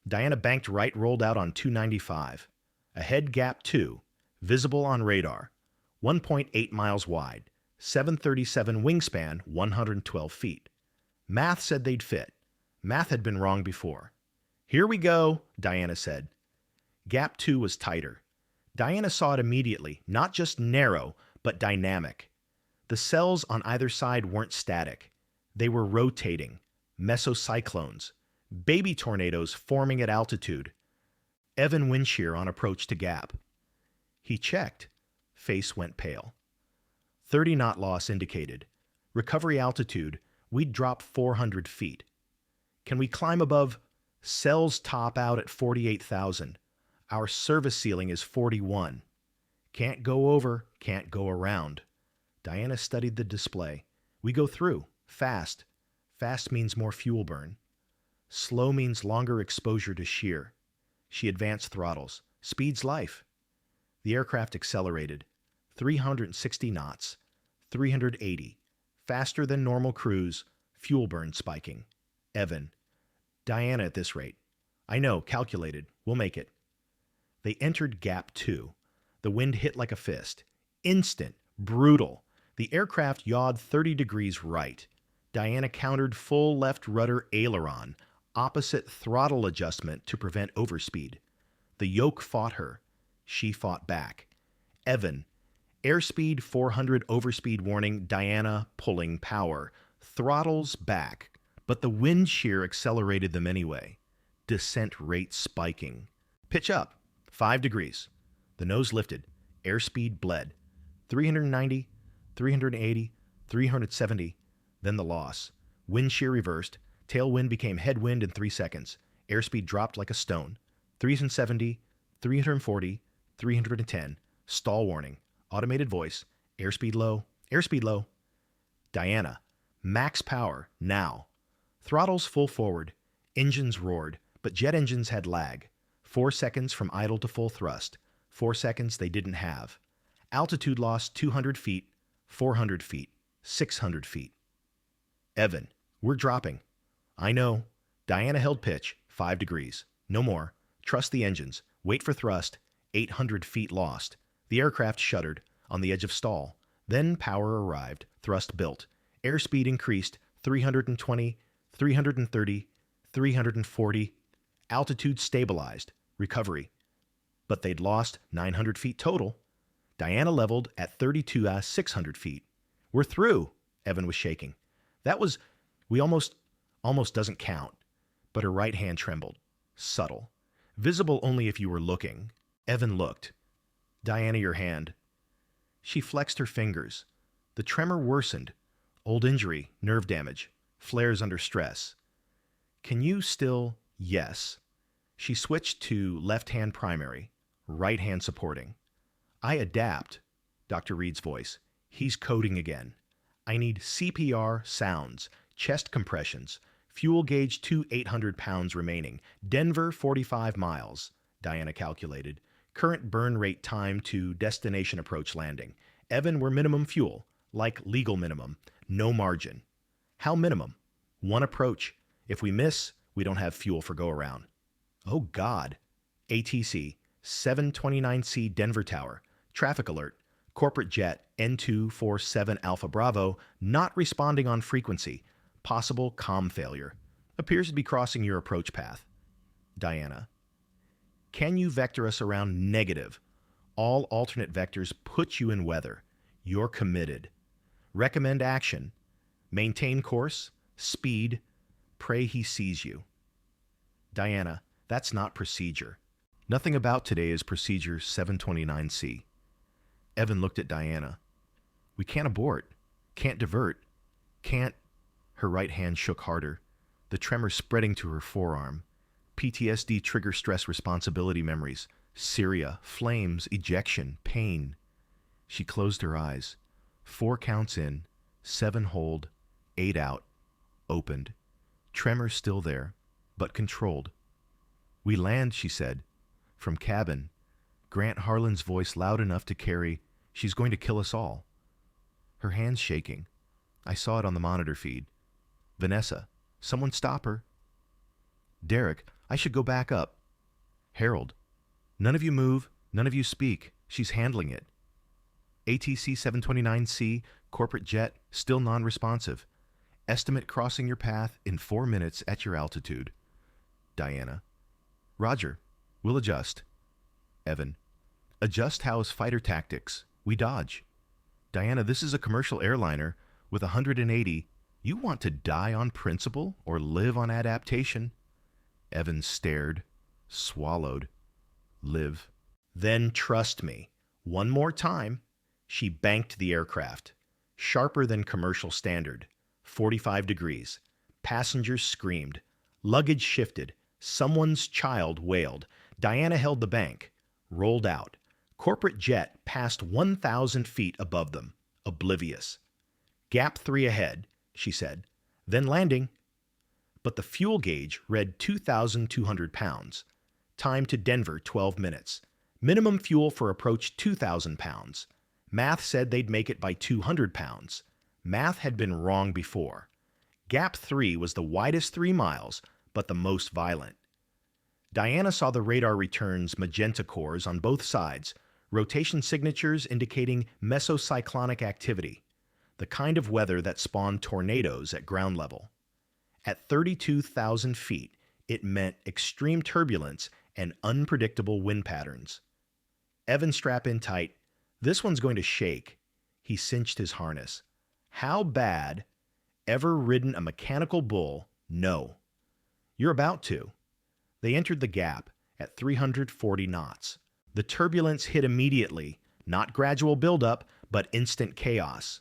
Diana banked right, rolled out on 295. Ahead gap 2. Visible on radar. 1.8 miles wide. 737 wingspan, 112 feet. Math said they'd fit. Math had been wrong before. Here we go, Diana said. Gap 2 was tighter. Diana saw it immediately, not just narrow, but dynamic. The cells on either side weren't static. They were rotating. Mesocyclones. Baby tornadoes forming at altitude. Evan Windshear on approach to gap. He checked. Face went pale. 30 knot loss indicated. Recovery altitude, we'd drop 400 feet. Can we climb above? Cells top out at 48,000. Our service ceiling is 41. Can't go over, can't go around. Diana studied the display. We go through. Fast. Fast means more fuel burn. Slow means longer exposure to shear. She advanced throttles. Speed's life. The aircraft accelerated. 360 knots. 380. Faster than normal cruise. Fuel burn spiking. Evan. Diana at this rate. I know, calculated. We'll make it. They entered gap 2. The wind hit like a fist. Instant. Brutal. The aircraft yawed 30 degrees right. Diana countered full left rudder aileron, opposite throttle adjustment to prevent overspeed. The yoke fought her. She fought back. Evan. Airspeed 400 overspeed warning, Diana pulling power. Throttles back. But the wind shear accelerated them anyway. Descent rate spiking. Pitch up. 5 degrees. The nose lifted. Airspeed bled. 390, 380, 370. Then the loss. Wind shear reversed. Tailwind became headwind in 3 seconds. Airspeed dropped like a stone. 370, 340, 310. Stall warning. Automated voice. Airspeed low. Airspeed low. Diana. Max power. Now. Throttles full forward. Engines roared, but jet engines had lag. 4 seconds from idle to full thrust. 4 seconds they didn't have. Altitude loss 200 feet, 400 feet, 600 feet. Evan. We're dropping. I know. Diana held pitch, 5 degrees. No more. Trust the engines. Wait for thrust. 800 feet lost. The aircraft shuddered, on the edge of stall. Then power arrived. Thrust built. Airspeed increased. 320, 330, 340. Altitude stabilized. Recovery. But they'd lost 900 feet total. Diana leveled at 600 feet. We're through. Evan was shaking. That was... We almost doesn't count. But her right hand trembled. Subtle. Visible only if you were looking. Evan looked. Diana, your hand. She flexed her fingers. The tremor worsened. Old injury, nerve damage, flares under stress. Can you still... Yes. She switched to left hand primary, right hand supporting. I adapt. Dr. Reed's voice. He's coding again. I need CPR sounds. Chest compressions. Fuel gauge 800 pounds remaining. Denver 45 miles, Diana calculated. Current burn rate time to destination approach landing. Evan, we're minimum fuel, like legal minimum. No margin. How minimum? 1 approach. If we miss, we don't have fuel for go around. Oh God. ATC 729C Denver Tower. Traffic alert. Corporate jet N247 Alpha Bravo not responding on frequency. Possible comm failure. Appears to be crossing your approach path. Diana. Can you vector us around negative? All alternate vectors put you in weather. You're committed. Recommend action. Maintain course. Speed. Pray he sees you. Diana. That's not procedure. Nothing about today is procedure 729C. Evan looked at Diana. We can't abort. Can't divert. Can't... Her right hand shook harder, the tremor spreading to her forearm. PTSD trigger stress responsibility memories. Syria, flames, ejection, pain. She closed her eyes. 4 counts in, 7 hold, 8 out, opened. Tremor still there, but controlled. We land, she said. From cabin. Grant Harlan's voice loud enough to carry, she's going to kill us all. Her hands shaking. I saw it on the monitor feed. Vanessa, someone stop her. Derek, I should go back up. Harold, none of you move, none of you speak. She's handling it. ATC 729C, corporate jet, still non-responsive. Estimate crossing your path in 4 minutes at your altitude. Diana. Roger, we'll adjust. Evan. Adjust how's fighter tactics. We dodge. Diana, this is a commercial airliner with 180. You want to die on principle or live on adaptation? Evan stared, swallowed. Live. Then trust me. 1 more time. She banked the aircraft. Sharper than commercial standard. 45 degrees. Passengers screamed. Luggage shifted. Someone's child wailed. Diana held the bank. Rolled out. Corporate jet passed 1,000 feet above them. Oblivious. Gap 3 ahead, she said. Then landing. But the fuel gauge read 2,200 pounds. Time to Denver, 12 minutes. Minimum fuel for approach 2,000 pounds. Math said they'd make it by 200 pounds. Math had been wrong before. Gap 3 was the widest 3 miles, but the most violent. Diana saw the radar returns magenta cores on both sides, rotation signatures indicating mesocyclonic activity, the kind of weather that spawned tornadoes at ground level. At 32,000 feet, it meant extreme turbulence and unpredictable wind patterns. Evan, strap in tight. This one's going to shake. He cinched his harness. How bad? Ever ridden a mechanical bull? No. You're about to. They entered the gap at 340 knots. The turbulence hit immediately, not gradual buildup, but instant chaos.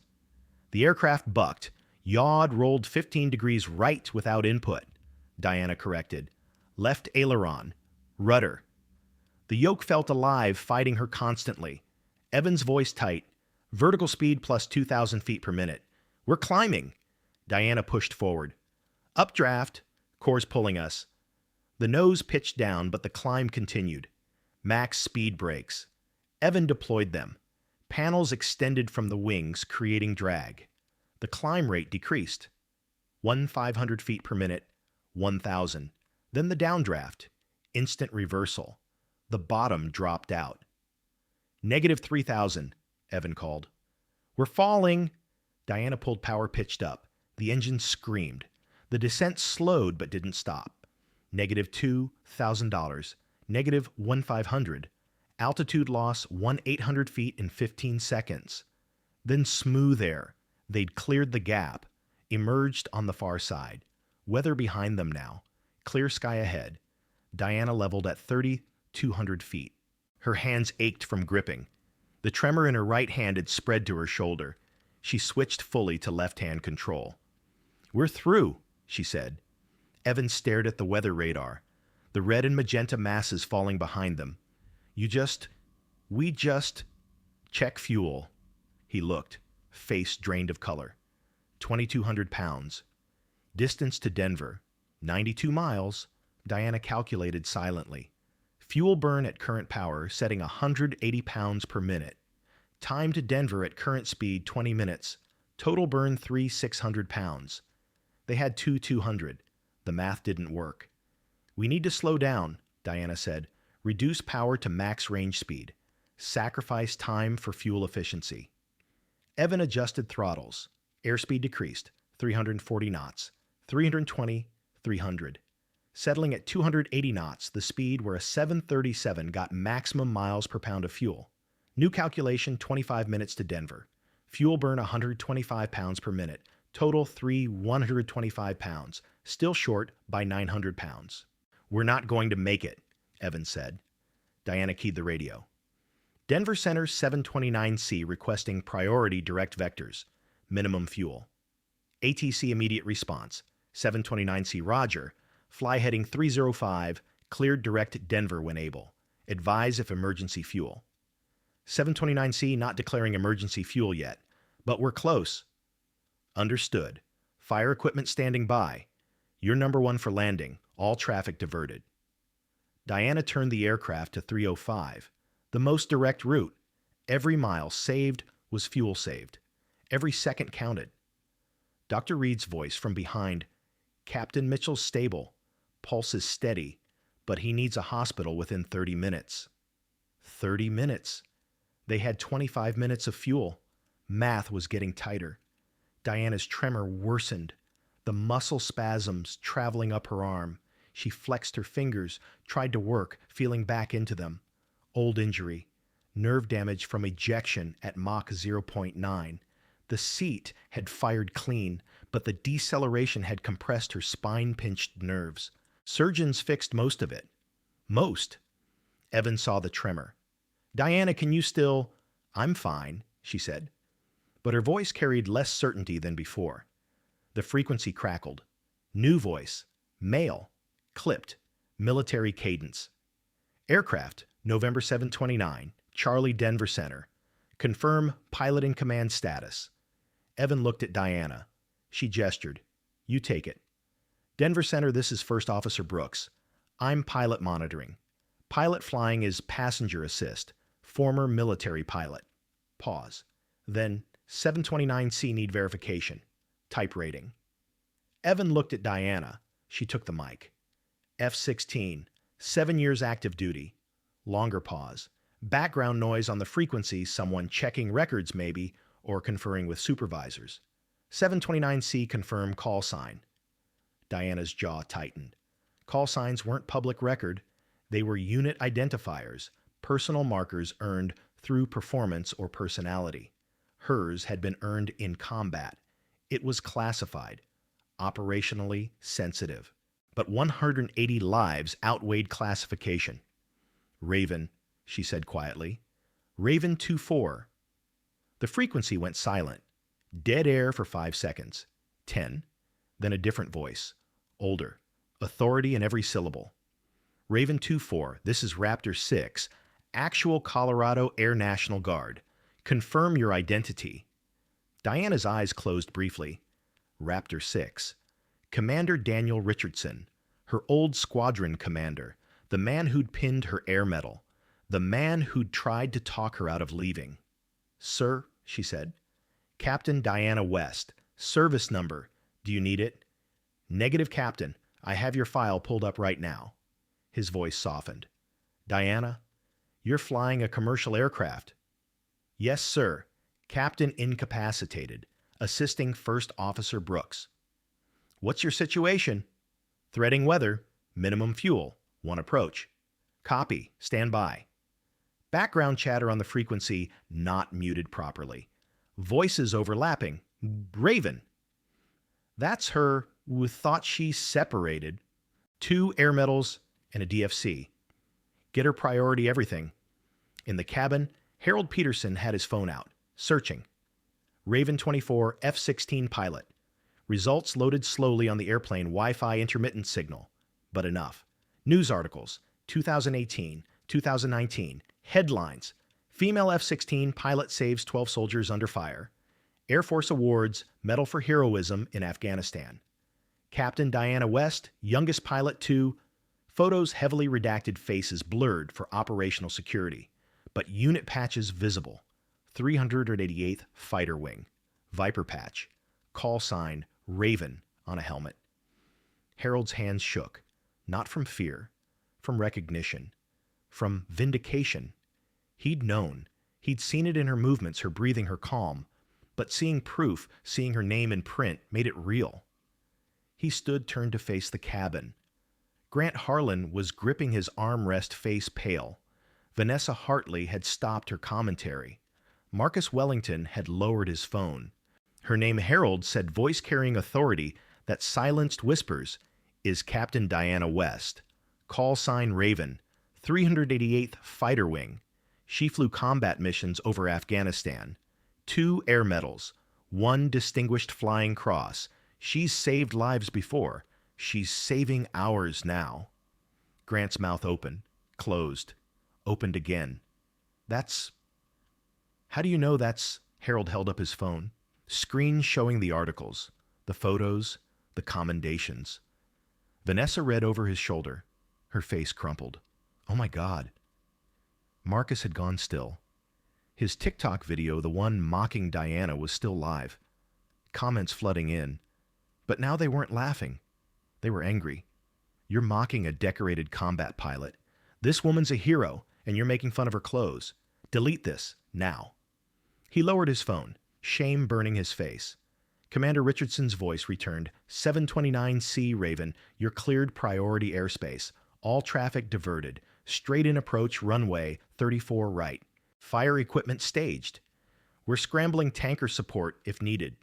The aircraft bucked, Yaw rolled 15 degrees right without input, Diana corrected. Left aileron. Rudder. The yoke felt alive, fighting her constantly. Evan's voice tight. Vertical speed plus 2,000 feet per minute. We're climbing. Diana pushed forward. Updraft. Core's pulling us. The nose pitched down, but the climb continued. Max speed brakes. Evan deployed them. Panels extended from the wings, creating drag. The climb rate decreased. 1,500 feet per minute, 1,000. Then the downdraft. Instant reversal. The bottom dropped out. Negative 3,000, Evan called. We're falling. Diana pulled power pitched up. The engine screamed. The descent slowed but didn't stop. Negative $2,000. Negative 1,500. Altitude loss 1,800 feet in 15 seconds. Then smooth air. They'd cleared the gap, emerged on the far side. Weather behind them now. Clear sky ahead. Diana leveled at 3,200 feet. Her hands ached from gripping. The tremor in her right hand had spread to her shoulder. She switched fully to left-hand control. We're through, she said. Evan stared at the weather radar, the red and magenta masses falling behind them. We just... Check fuel. He looked, face drained of color. 2,200 pounds. Distance to Denver, 92 miles, Diana calculated silently. Fuel burn at current power, setting 180 pounds per minute. Time to Denver at current speed, 20 minutes. Total burn, 3,600 pounds. They had 2,200. The math didn't work. We need to slow down, Diana said. Reduce power to max range speed. Sacrifice time for fuel efficiency. Evan adjusted throttles. Airspeed decreased, 340 knots. 320, 300. Settling at 280 knots, the speed where a 737 got maximum miles per pound of fuel. New calculation, 25 minutes to Denver. Fuel burn 125 pounds per minute. Total 125 pounds. Still short by 900 pounds. We're not going to make it, Evan said. Diana keyed the radio. Denver Center 729C requesting priority direct vectors. Minimum fuel. ATC immediate response. 729C Roger. Fly heading 305. Cleared direct Denver when able. Advise if emergency fuel. 729C not declaring emergency fuel yet, but we're close. Understood. Fire equipment standing by. You're number one for landing. All traffic diverted. Diana turned the aircraft to 305. The most direct route. Every mile saved was fuel saved. Every second counted. Dr. Reed's voice from behind. Captain Mitchell's stable. Pulse is steady, but he needs a hospital within 30 minutes. 30 minutes. They had 25 minutes of fuel. Math was getting tighter. Diana's tremor worsened. The muscle spasms traveling up her arm. She flexed her fingers, tried to work, feeling back into them. Old injury. Nerve damage from ejection at Mach 0.9. The seat had fired clean, but the deceleration had compressed her spine-pinched nerves. Surgeons fixed most of it. Most. Evan saw the tremor. Diana, can you still... I'm fine, she said. But her voice carried less certainty than before. The frequency crackled. New voice. Male. Clipped. Military cadence. Aircraft, November 729, Charlie Denver Center. Confirm pilot in command status. Evan looked at Diana. She gestured. You take it. Denver Center, this is First Officer Brooks. I'm pilot monitoring. Pilot flying is passenger assist. Former military pilot. Pause. Then 729C need verification. Type rating. Evan looked at Diana. She took the mic. F-16. 7 years active duty. Longer pause. Background noise on the frequency, someone checking records maybe, or conferring with supervisors. 729C confirm call sign. Diana's jaw tightened. Call signs weren't public record. They were unit identifiers, personal markers earned through performance or personality. Hers had been earned in combat. It was classified, operationally sensitive. But 180 lives outweighed classification. Raven, she said quietly. Raven 2-4. The frequency went silent. Dead air for 5 seconds. 10. Then a different voice, older, authority in every syllable. Raven 2-4, this is Raptor 6, actual Colorado Air National Guard. Confirm your identity. Diana's eyes closed briefly. Raptor 6. Commander Daniel Richardson, her old squadron commander, the man who'd pinned her air medal, the man who'd tried to talk her out of leaving. Sir, she said. Captain Diana West. Service number. Do you need it? Negative, Captain. I have your file pulled up right now. His voice softened. Diana, you're flying a commercial aircraft. Yes, sir. Captain incapacitated. Assisting First Officer Brooks. What's your situation? Threading weather. Minimum fuel. One approach. Copy. Stand by. Background chatter on the frequency not muted properly. Voices overlapping. Raven. That's her. We thought she separated. 2 air medals and a DFC. Get her priority everything. In the cabin, Harold Peterson had his phone out, searching. Raven 24 F-16 pilot. Results loaded slowly on the airplane Wi-Fi intermittent signal, but enough. News articles, 2018, 2019. Headlines. Female F-16 pilot saves 12 soldiers under fire. Air Force Awards, Medal for Heroism in Afghanistan. Captain Diana West, youngest pilot to... Photos heavily redacted, faces blurred for operational security, but unit patches visible. 388th Fighter Wing. Viper patch. Call sign Raven on a helmet. Harold's hands shook, not from fear, from recognition, from vindication. He'd known. He'd seen it in her movements, her breathing, her calm. But seeing proof, seeing her name in print, made it real. He stood turned to face the cabin. Grant Harlan was gripping his armrest, face pale. Vanessa Hartley had stopped her commentary. Marcus Wellington had lowered his phone. Her name, Harold, said, voice-carrying authority that silenced whispers, is Captain Diana West. Call sign Raven, 388th Fighter Wing. She flew combat missions over Afghanistan. 2 air medals, 1 Distinguished Flying Cross. She's saved lives before. She's saving ours now. Grant's mouth opened, closed, opened again. That's... How do you know that's... Harold held up his phone. Screen showing the articles, the photos, the commendations. Vanessa read over his shoulder. Her face crumpled. Oh my God. Marcus had gone still. His TikTok video, the one mocking Diana, was still live. Comments flooding in. But now they weren't laughing. They were angry. You're mocking a decorated combat pilot. This woman's a hero, and you're making fun of her clothes. Delete this, now. He lowered his phone, shame burning his face. Commander Richardson's voice returned. 729C Raven, you're cleared priority airspace. All traffic diverted. Straight in approach runway 34 right. Fire equipment staged. We're scrambling tanker support if needed.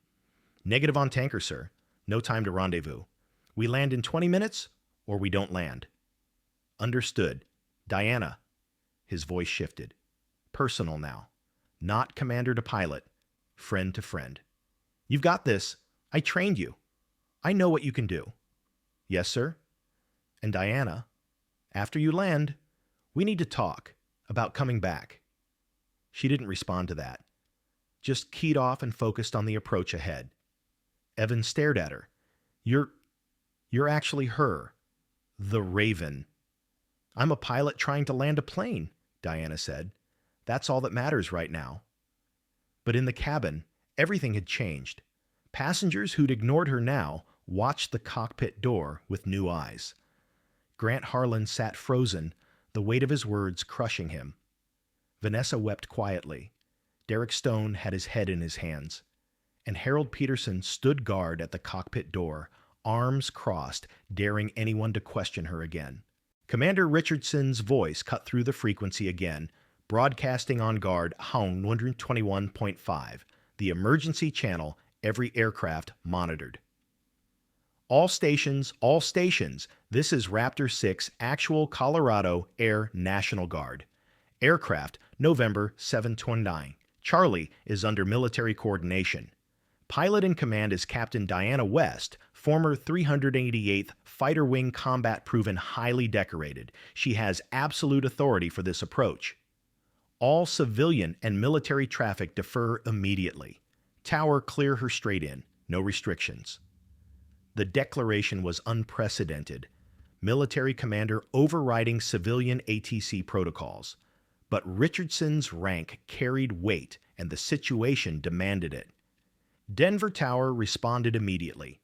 Negative on tanker, sir. No time to rendezvous. We land in 20 minutes, or we don't land. Understood. Diana. His voice shifted. Personal now. Not commander to pilot. Friend to friend. You've got this. I trained you. I know what you can do. Yes, sir. And Diana, after you land, we need to talk about coming back. She didn't respond to that. Just keyed off and focused on the approach ahead. Evan stared at her. You're actually her. The Raven. I'm a pilot trying to land a plane, Diana said. That's all that matters right now. But in the cabin, everything had changed. Passengers who'd ignored her now watched the cockpit door with new eyes. Grant Harlan sat frozen, the weight of his words crushing him. Vanessa wept quietly. Derek Stone had his head in his hands. And Harold Peterson stood guard at the cockpit door, arms crossed, daring anyone to question her again. Commander Richardson's voice cut through the frequency again, broadcasting on guard Hound 121.5, the emergency channel every aircraft monitored. All stations, this is Raptor 6 actual Colorado Air National Guard. Aircraft, November 729. Charlie is under military coordination. Pilot in command is Captain Diana West, former 388th Fighter Wing Combat Proven highly decorated. She has absolute authority for this approach. All civilian and military traffic defer immediately. Tower clear her straight in, no restrictions. The declaration was unprecedented. Military commander overriding civilian ATC protocols. But Richardson's rank carried weight and the situation demanded it. Denver Tower responded immediately.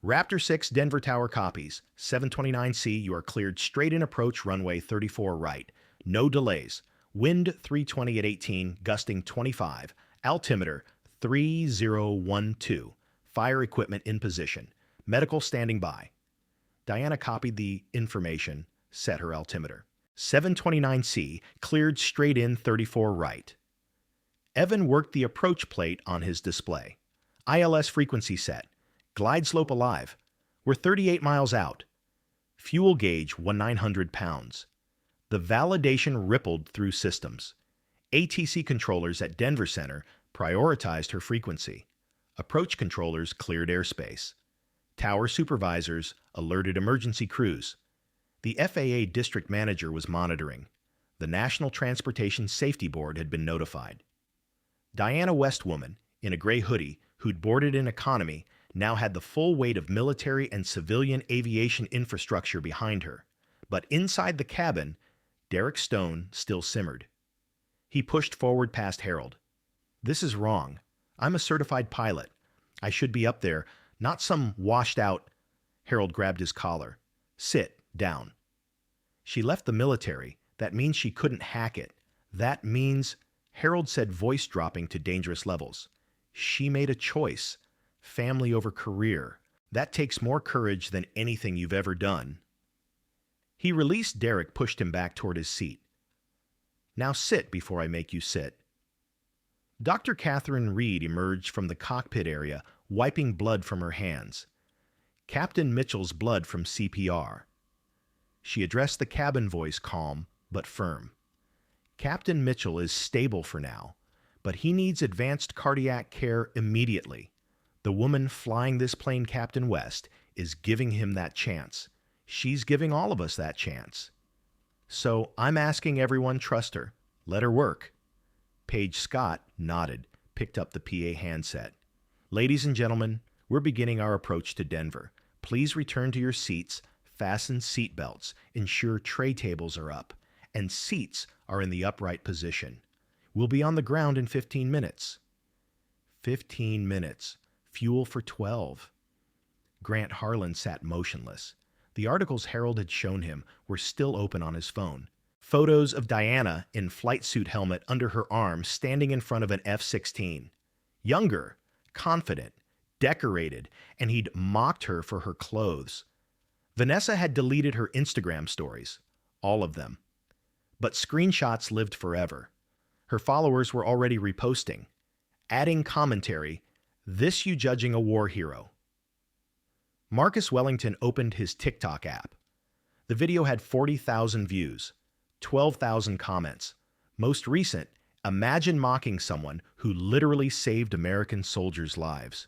Raptor 6 Denver Tower copies. 729C, you are cleared straight in approach runway 34 right. No delays. Wind 320 at 18, gusting 25. Altimeter 3012. Fire equipment in position. Medical standing by. Diana copied the information, set her altimeter. 729C, cleared straight in 34 right. Evan worked the approach plate on his display. ILS frequency set. Glide slope alive. We're 38 miles out. Fuel gauge 1,900 pounds. The validation rippled through systems. ATC controllers at Denver Center prioritized her frequency. Approach controllers cleared airspace. Tower supervisors alerted emergency crews. The FAA district manager was monitoring. The National Transportation Safety Board had been notified. Diana West woman, in a gray hoodie, who'd boarded in economy, now had the full weight of military and civilian aviation infrastructure behind her. But inside the cabin, Derek Stone still simmered. He pushed forward past Harold. "This is wrong. I'm a certified pilot. I should be up there, not some washed-out—" Harold grabbed his collar. "Sit down." She left the military. That means she couldn't hack it. That means, Harold said, voice dropping to dangerous levels, she made a choice. Family over career. That takes more courage than anything you've ever done. He released Derek, pushed him back toward his seat. "Now sit before I make you sit." Dr. Catherine Reed emerged from the cockpit area, wiping blood from her hands. Captain Mitchell's blood from CPR. She addressed the cabin voice, calm but firm. "Captain Mitchell is stable for now, but he needs advanced cardiac care immediately. The woman flying this plane, Captain West, is giving him that chance. She's giving all of us that chance. So I'm asking everyone trust her. Let her work." Paige Scott nodded, picked up the PA handset. "Ladies and gentlemen, we're beginning our approach to Denver. Please return to your seats, fasten seat belts, ensure tray tables are up, and seats are in the upright position. We'll be on the ground in 15 minutes. 15 minutes. Fuel for 12. Grant Harlan sat motionless. The articles Harold had shown him were still open on his phone. Photos of Diana in flight suit helmet under her arm standing in front of an F-16. Younger, confident, decorated, and he'd mocked her for her clothes. Vanessa had deleted her Instagram stories. All of them. But screenshots lived forever. Her followers were already reposting, adding commentary, "This you judging a war hero." Marcus Wellington opened his TikTok app. The video had 40,000 views, 12,000 comments. Most recent, "Imagine mocking someone who literally saved American soldiers' lives.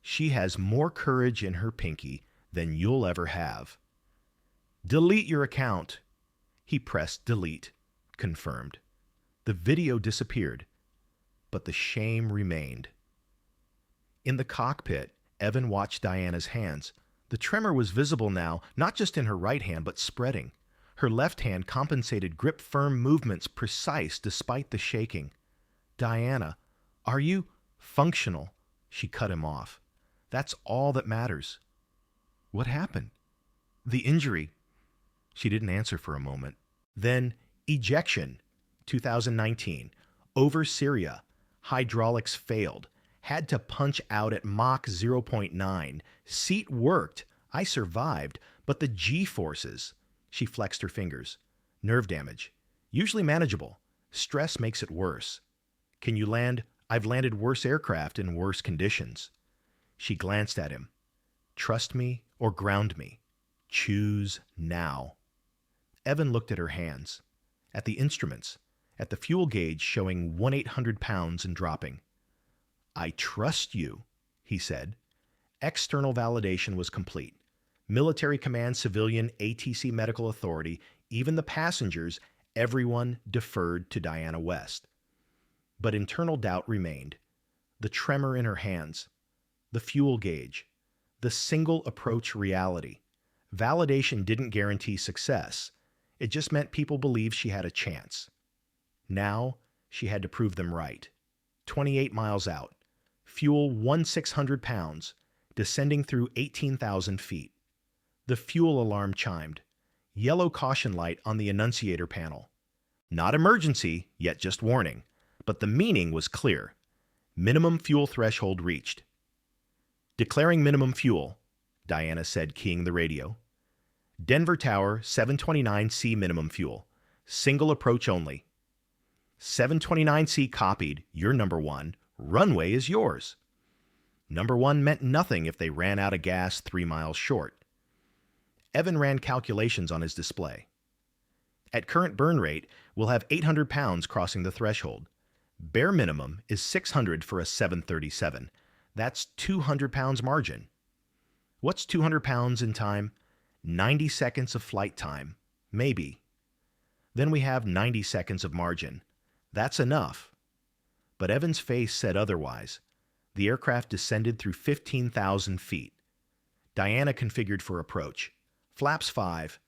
She has more courage in her pinky than you'll ever have. Delete your account." He pressed delete. Confirmed. The video disappeared, but the shame remained. In the cockpit, Evan watched Diana's hands. The tremor was visible now, not just in her right hand, but spreading. Her left hand compensated grip-firm movements, precise despite the shaking. "Diana, are you functional?" She cut him off. "That's all that matters." "What happened?" "The injury." She didn't answer for a moment. Then, ejection. 2019. Over Syria. Hydraulics failed. Had to punch out at Mach 0.9. Seat worked. I survived. But the G-forces. She flexed her fingers. "Nerve damage. Usually manageable. Stress makes it worse. Can you land? I've landed worse aircraft in worse conditions." She glanced at him. "Trust me or ground me. Choose now." Evan looked at her hands, at the instruments, at the fuel gauge showing 1,800 pounds and dropping. "I trust you," he said. External validation was complete. Military command, civilian, ATC medical authority, even the passengers, everyone deferred to Diana West. But internal doubt remained. The tremor in her hands, the fuel gauge, the single approach reality. Validation didn't guarantee success. It just meant people believed she had a chance. Now, she had to prove them right. 28 miles out, fuel 1,600 pounds, descending through 18,000 feet. The fuel alarm chimed. Yellow caution light on the annunciator panel. Not emergency, yet just warning. But the meaning was clear. Minimum fuel threshold reached. Declaring minimum fuel, Diana said, keying the radio. Denver Tower, 729C minimum fuel. Single approach only. 729C copied, you're number one. Runway is yours. Number one meant nothing if they ran out of gas 3 miles short. Evan ran calculations on his display. At current burn rate, we'll have 800 pounds crossing the threshold. Bare minimum is 600 for a 737. That's 200 pounds margin. What's 200 pounds in time? 90 seconds of flight time. Maybe. Then we have 90 seconds of margin. That's enough. But Evan's face said otherwise. The aircraft descended through 15,000 feet. Diana configured for approach. Flaps 5.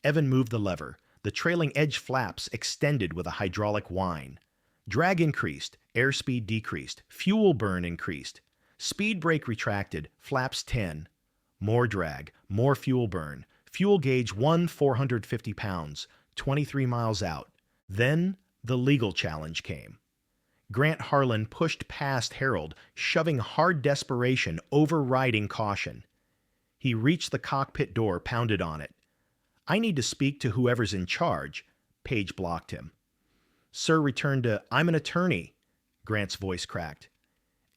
Evan moved the lever. The trailing edge flaps extended with a hydraulic whine. Drag increased. Airspeed decreased. Fuel burn increased. Speed brake retracted. Flaps 10. More drag. More fuel burn. Fuel gauge 450 pounds. 23 miles out. Then the legal challenge came. Grant Harlan pushed past Harold, shoving hard desperation, overriding caution. He reached the cockpit door, pounded on it. I need to speak to whoever's in charge. Page blocked him. Sir returned to, I'm an attorney. Grant's voice cracked.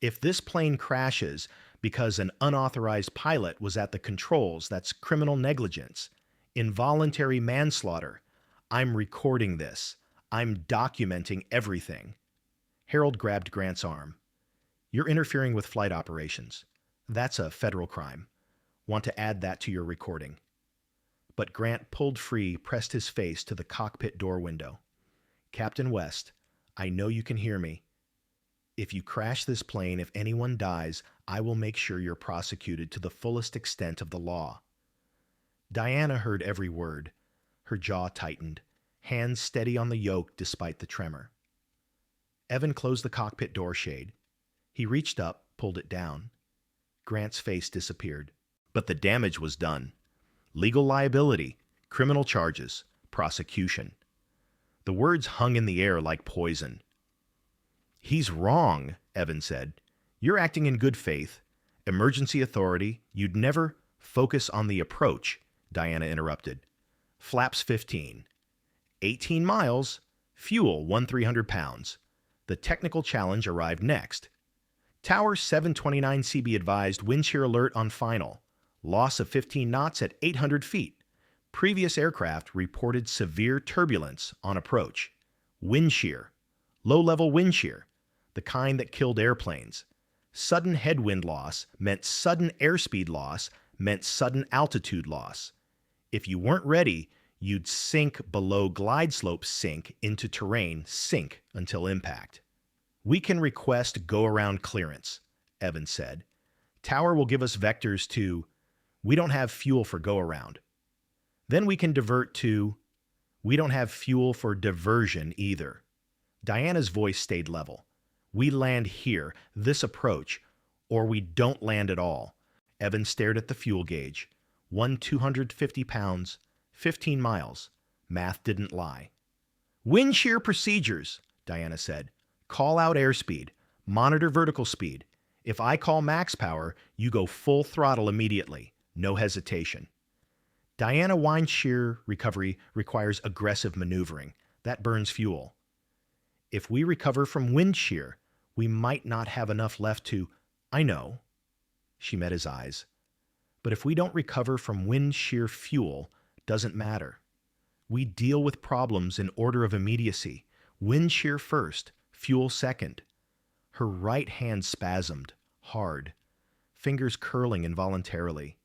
If this plane crashes because an unauthorized pilot was at the controls, that's criminal negligence. Involuntary manslaughter. I'm recording this. I'm documenting everything. Harold grabbed Grant's arm. You're interfering with flight operations. That's a federal crime. Want to add that to your recording. But Grant pulled free, pressed his face to the cockpit door window. Captain West, I know you can hear me. If you crash this plane, if anyone dies, I will make sure you're prosecuted to the fullest extent of the law. Diana heard every word. Her jaw tightened, hands steady on the yoke despite the tremor. Evan closed the cockpit door shade. He reached up, pulled it down. Grant's face disappeared. But the damage was done. Legal liability, criminal charges, prosecution. The words hung in the air like poison. He's wrong, Evan said. You're acting in good faith. Emergency authority, you'd never focus on the approach, Diana interrupted. Flaps 15. 18 miles, fuel 1,300 pounds. The technical challenge arrived next. Tower 729C be advised, wind shear alert on final. Loss of 15 knots at 800 feet. Previous aircraft reported severe turbulence on approach. Wind shear. Low-level wind shear. The kind that killed airplanes. Sudden headwind loss meant sudden airspeed loss, meant sudden altitude loss. If you weren't ready, you'd sink below glide slope sink into terrain, sink until impact. We can request go-around clearance, Evans said. Tower will give us vectors to, we don't have fuel for go-around. Then we can divert to, we don't have fuel for diversion either. Diana's voice stayed level. We land here, this approach, or we don't land at all. Evans stared at the fuel gauge. 250 pounds, 15 miles. Math didn't lie. Wind shear procedures, Diana said. Call out airspeed. Monitor vertical speed. If I call max power, you go full throttle immediately. No hesitation. Diana, wind shear recovery requires aggressive maneuvering. That burns fuel. If we recover from wind shear, we might not have enough left to... I know. She met his eyes. But if we don't recover from wind shear fuel, doesn't matter. We deal with problems in order of immediacy. Wind shear first, fuel second. Her right hand spasmed, hard. fingers curling involuntarily.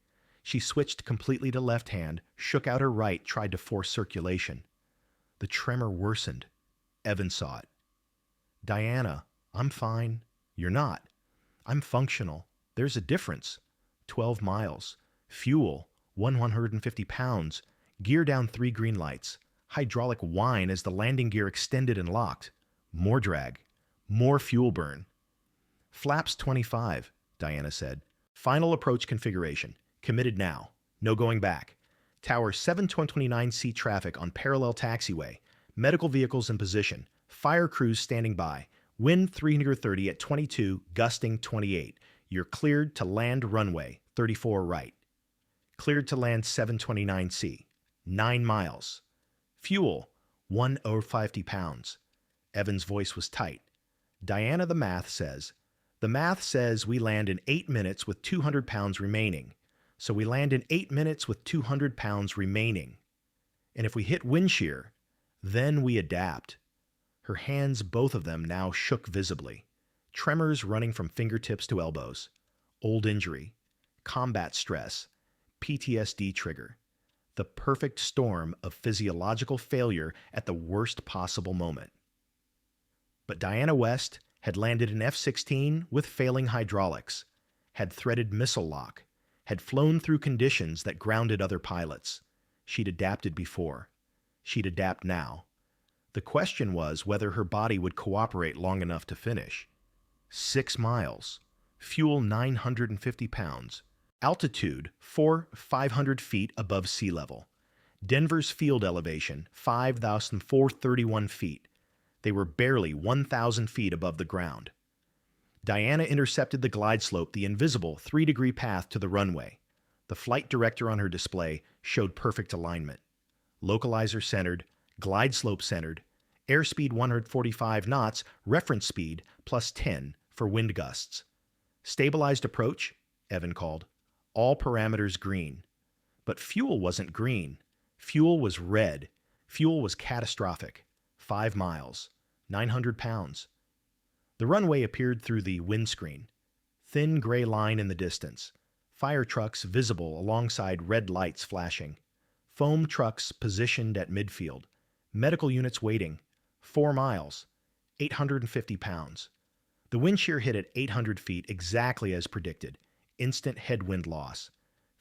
She switched completely to left hand, shook out her right, tried to force circulation. The tremor worsened. Evan saw it. Diana, I'm fine. You're not. I'm functional. There's a difference. 12 miles. Fuel, 150 pounds. Gear down 3 green lights. Hydraulic whine as the landing gear extended and locked. More drag. More fuel burn. Flaps 25, Diana said. Final approach configuration. Committed now. No going back. Tower 729C traffic on parallel taxiway. Medical vehicles in position. Fire crews standing by. Wind 330 at 22, gusting 28. You're cleared to land runway, 34 right. Cleared to land 729C. 9 miles. Fuel, 150 pounds. Evan's voice was tight. Diana, the math says we land in 8 minutes with 200 pounds remaining. So we land in 8 minutes with 200 pounds remaining. And if we hit wind shear, then we adapt. Her hands, both of them, now shook visibly. Tremors running from fingertips to elbows. Old injury. Combat stress. PTSD trigger. The perfect storm of physiological failure at the worst possible moment. But Diana West had landed an F-16 with failing hydraulics, had threaded missile lock, had flown through conditions that grounded other pilots. She'd adapted before. She'd adapt now. The question was whether her body would cooperate long enough to finish. 6 miles. Fuel 950 pounds. Altitude 500 feet above sea level. Denver's field elevation 5,431 feet. They were barely 1,000 feet above the ground. Diana intercepted the glide slope, the invisible 3-degree path to the runway. The flight director on her display showed perfect alignment. Localizer centered, glide slope centered, airspeed 145 knots, reference speed plus 10 for wind gusts. Stabilized approach, Evan called. All parameters green. But fuel wasn't green. Fuel was red. Fuel was catastrophic. 5 miles. 900 pounds. The runway appeared through the windscreen. Thin gray line in the distance. Fire trucks visible alongside red lights flashing. Foam trucks positioned at midfield. Medical units waiting. 4 miles. 850 pounds. The wind shear hit at 800 feet exactly as predicted. Instant headwind loss.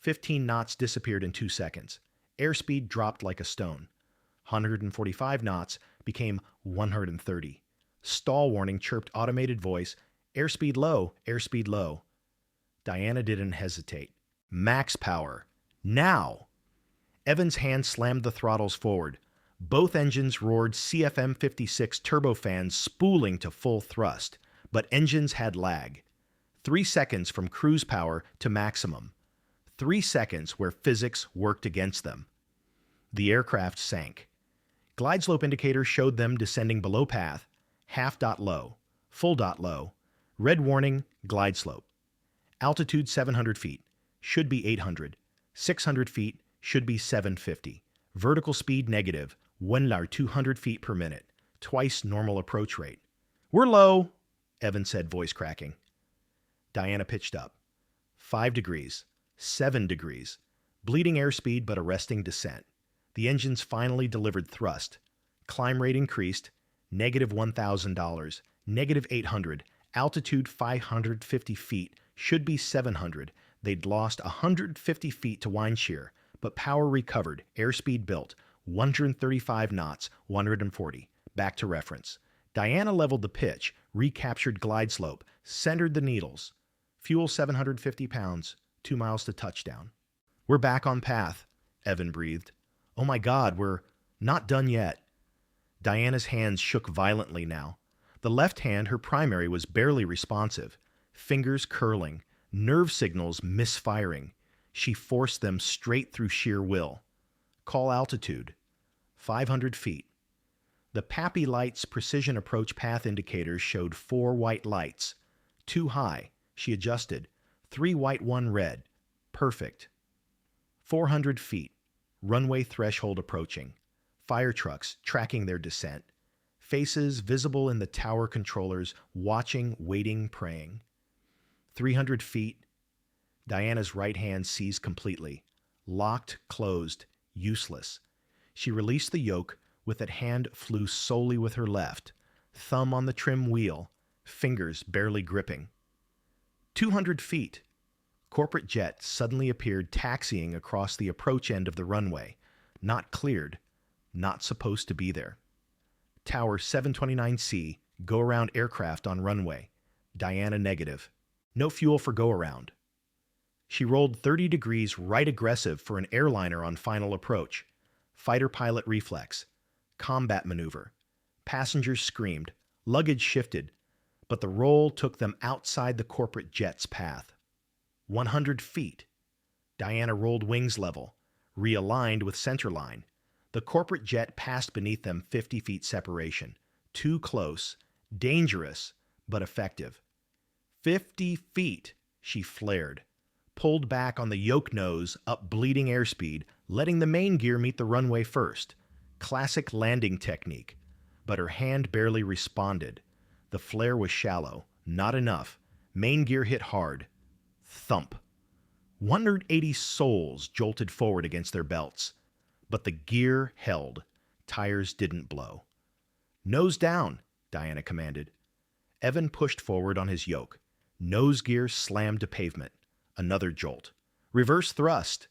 15 knots disappeared in 2 seconds. Airspeed dropped like a stone. 145 knots became 130. Stall warning chirped automated voice. Airspeed low, airspeed low. Diana didn't hesitate. Max power. Now! Evan's hand slammed the throttles forward. Both engines roared CFM56 turbofans spooling to full thrust, but engines had lag. 3 seconds from cruise power to maximum. 3 seconds where physics worked against them. The aircraft sank. Glide slope indicators showed them descending below path, half dot low, full dot low, red warning, glide slope. Altitude 700 feet, should be 800. 600 feet, should be 750. Vertical speed negative, wind 200 feet per minute, twice normal approach rate. We're low, Evan said, voice cracking. Diana pitched up. 5 degrees, 7 degrees, bleeding airspeed but arresting descent. The engines finally delivered thrust. Climb rate increased, negative $1,000, negative 800, altitude 550 feet, should be 700. They'd lost 150 feet to wind shear, but power recovered, airspeed built, 135 knots, 140. Back to reference. Diana leveled the pitch, recaptured glide slope, centered the needles. Fuel 750 pounds, 2 miles to touchdown. We're back on path, Evan breathed. Oh my God, we're not done yet. Diana's hands shook violently now. The left hand, her primary, was barely responsive. Fingers curling, nerve signals misfiring. She forced them straight through sheer will. Call altitude. 500 feet. The PAPI lights precision approach path indicators showed 4 white lights. 2 high. She adjusted. 3 white, 1 red. Perfect. 400 feet. Runway threshold approaching. Fire trucks tracking their descent. Faces visible in the tower controllers, watching, waiting, praying. 300 feet. Diana's right hand seized completely. Locked, closed, useless. She released the yoke, with that hand flew solely with her left, thumb on the trim wheel, fingers barely gripping. 200 feet. Corporate jet suddenly appeared taxiing across the approach end of the runway. Not cleared. Not supposed to be there. Tower 729C, go-around aircraft on runway. Diana negative. No fuel for go-around. She rolled 30 degrees right aggressive for an airliner on final approach. Fighter pilot reflex. Combat maneuver. Passengers screamed. Luggage shifted. But the roll took them outside the corporate jet's path. 100 feet. Diana rolled wings level. Realigned with centerline. The corporate jet passed beneath them 50 feet separation. Too close. Dangerous, but effective. 50 feet, she flared. Pulled back on the yoke nose, up bleeding airspeed, letting the main gear meet the runway first. Classic landing technique. But her hand barely responded. The flare was shallow. Not enough. Main gear hit hard. Thump. 180 souls jolted forward against their belts. But the gear held. Tires didn't blow. Nose down, Diana commanded. Evan pushed forward on his yoke. Nose gear slammed to pavement. Another jolt. Reverse thrust.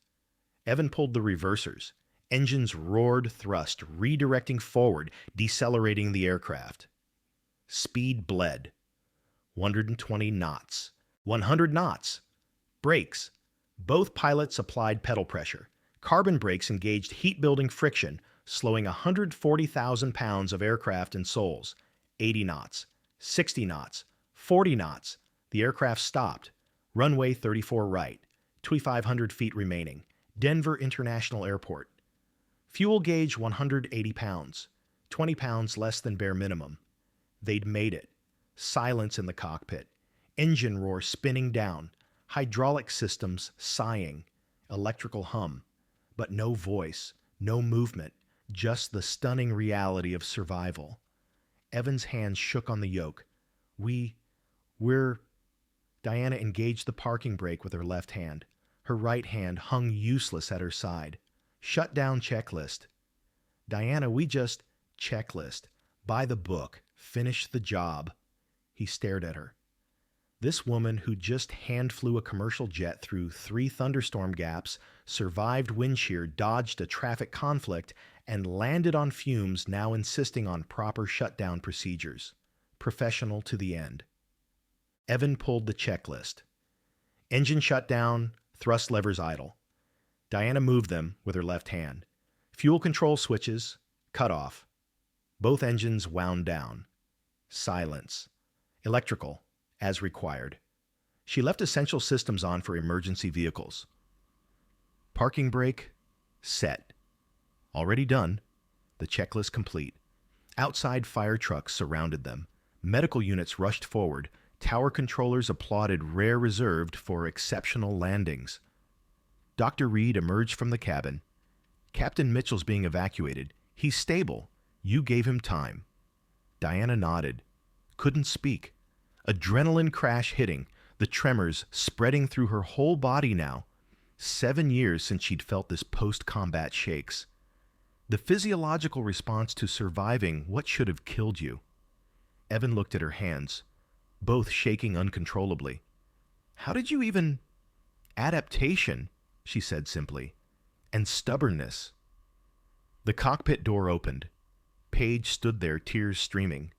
Evan pulled the reversers. Engines roared thrust, redirecting forward, decelerating the aircraft. Speed bled. 120 knots. 100 knots. Brakes. Both pilots applied pedal pressure. Carbon brakes engaged heat-building friction, slowing 140,000 pounds of aircraft and souls. 80 knots. 60 knots. 40 knots. The aircraft stopped. Runway 34 right. 2,500 feet remaining. Denver International Airport. Fuel gauge 180 pounds. 20 pounds less than bare minimum. They'd made it. Silence in the cockpit. Engine roar spinning down. Hydraulic systems sighing. Electrical hum. But no voice. No movement. Just the stunning reality of survival. Evan's hands shook on the yoke. We're... Diana engaged the parking brake with her left hand. Her right hand hung useless at her side. Shutdown checklist. Diana, we just... Checklist. By the book. Finish the job. He stared at her. This woman who just hand flew a commercial jet through 3 thunderstorm gaps, survived wind shear, dodged a traffic conflict, and landed on fumes, now insisting on proper shutdown procedures. Professional to the end. Evan pulled the checklist. Engine shut down, thrust levers idle. Diana moved them with her left hand. Fuel control switches, cut off. Both engines wound down. Silence. Electrical, as required. She left essential systems on for emergency vehicles. Parking brake, set. Already done. The checklist complete. Outside fire trucks surrounded them. Medical units rushed forward. Tower controllers applauded rare reserved for exceptional landings. Dr. Reed emerged from the cabin. Captain Mitchell's being evacuated. He's stable. You gave him time. Diana nodded. Couldn't speak. Adrenaline crash hitting, the tremors spreading through her whole body now. 7 years since she'd felt this post-combat shakes. The physiological response to surviving what should have killed you. Evan looked at her hands, both shaking uncontrollably. How did you even... Adaptation, she said simply, and stubbornness. The cockpit door opened. Paige stood there, tears streaming.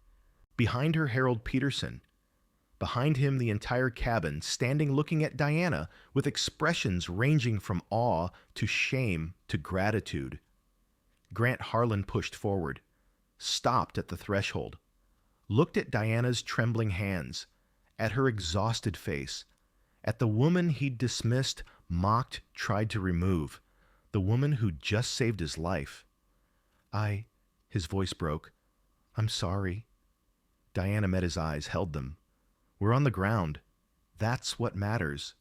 Behind her, Harold Peterson. Behind him, the entire cabin, standing looking at Diana with expressions ranging from awe to shame to gratitude. Grant Harlan pushed forward, stopped at the threshold, looked at Diana's trembling hands, at her exhausted face, at the woman he'd dismissed, mocked, tried to remove, the woman who'd just saved his life. His voice broke. I'm sorry. Diana met his eyes, held them. We're on the ground. That's what matters.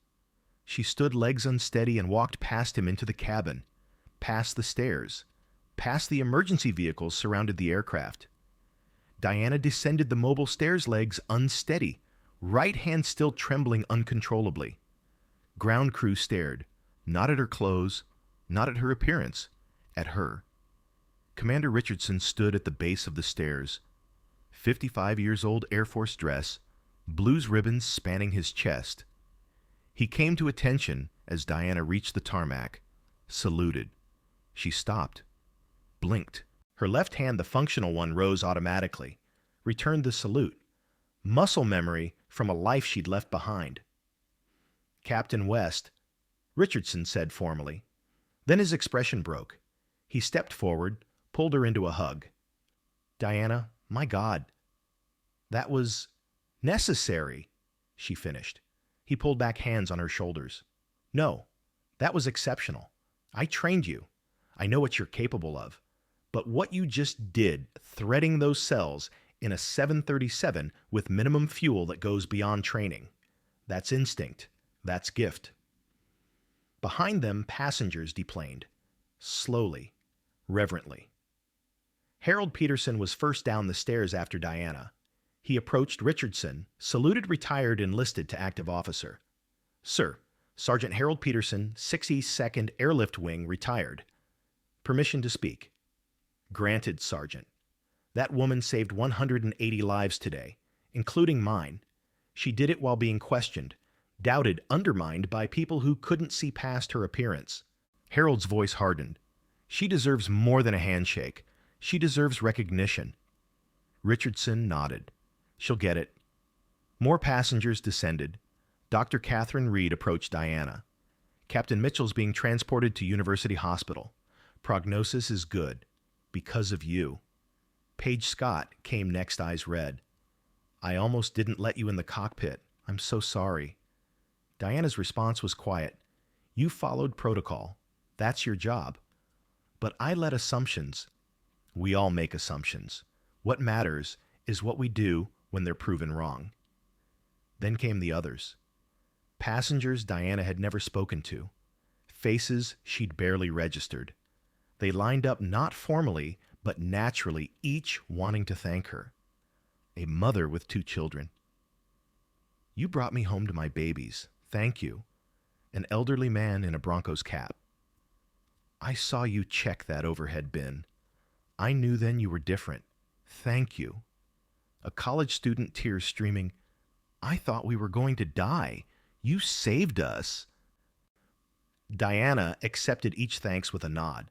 She stood legs unsteady and walked past him into the cabin, past the stairs, past the emergency vehicles surrounded the aircraft. Diana descended the mobile stairs, legs unsteady, right hand still trembling uncontrollably. Ground crew stared, not at her clothes, not at her appearance, at her. Commander Richardson stood at the base of the stairs. 55 years old Air Force dress, blues ribbons spanning his chest. He came to attention as Diana reached the tarmac, saluted. She stopped, blinked. Her left hand, the functional one, rose automatically, returned the salute. Muscle memory from a life she'd left behind. Captain West, Richardson said formally. Then his expression broke. He stepped forward, pulled her into a hug. Diana, my God, that was necessary, she finished. He pulled back hands on her shoulders. No, that was exceptional. I trained you. I know what you're capable of. But what you just did, threading those cells in a 737 with minimum fuel that goes beyond training, that's instinct. That's gift. Behind them, passengers deplaned. Slowly, reverently. Harold Peterson was first down the stairs after Diana. He approached Richardson, saluted retired enlisted to active officer. Sir, Sergeant Harold Peterson, 62nd Airlift Wing, retired. Permission to speak. Granted, Sergeant. That woman saved 180 lives today, including mine. She did it while being questioned, doubted, undermined by people who couldn't see past her appearance. Harold's voice hardened. She deserves more than a handshake. She deserves recognition. Richardson nodded. She'll get it. More passengers descended. Dr. Catherine Reed approached Diana. Captain Mitchell's being transported to University Hospital. Prognosis is good. Because of you. Paige Scott came next, eyes red. I almost didn't let you in the cockpit. I'm so sorry. Diana's response was quiet. You followed protocol. That's your job. But I let assumptions. We all make assumptions. What matters is what we do when they're proven wrong. Then came the others. Passengers Diana had never spoken to. Faces she'd barely registered. They lined up not formally, but naturally, each wanting to thank her. A mother with 2 children. You brought me home to my babies. Thank you. An elderly man in a Broncos cap. I saw you check that overhead bin. I knew then you were different. Thank you. A college student, tears streaming. I thought we were going to die. You saved us. Diana accepted each thanks with a nod.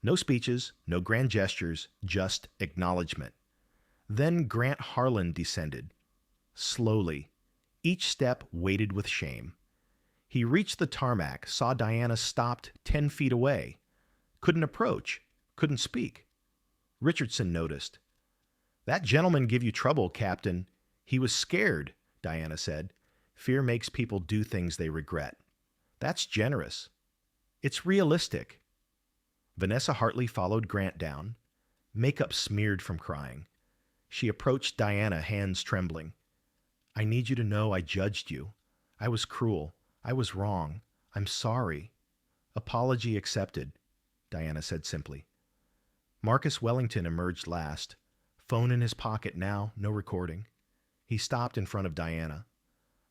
No speeches, no grand gestures, just acknowledgement. Then Grant Harlan descended. Slowly, each step weighted with shame. He reached the tarmac, saw Diana stopped 10 feet away. Couldn't approach, couldn't speak. Richardson noticed. That gentleman give you trouble, Captain. He was scared, Diana said. Fear makes people do things they regret. That's generous. It's realistic. Vanessa Hartley followed Grant down. Makeup smeared from crying. She approached Diana, hands trembling. I need you to know I judged you. I was cruel. I was wrong. I'm sorry. Apology accepted, Diana said simply. Marcus Wellington emerged last. Phone in his pocket now, no recording. He stopped in front of Diana.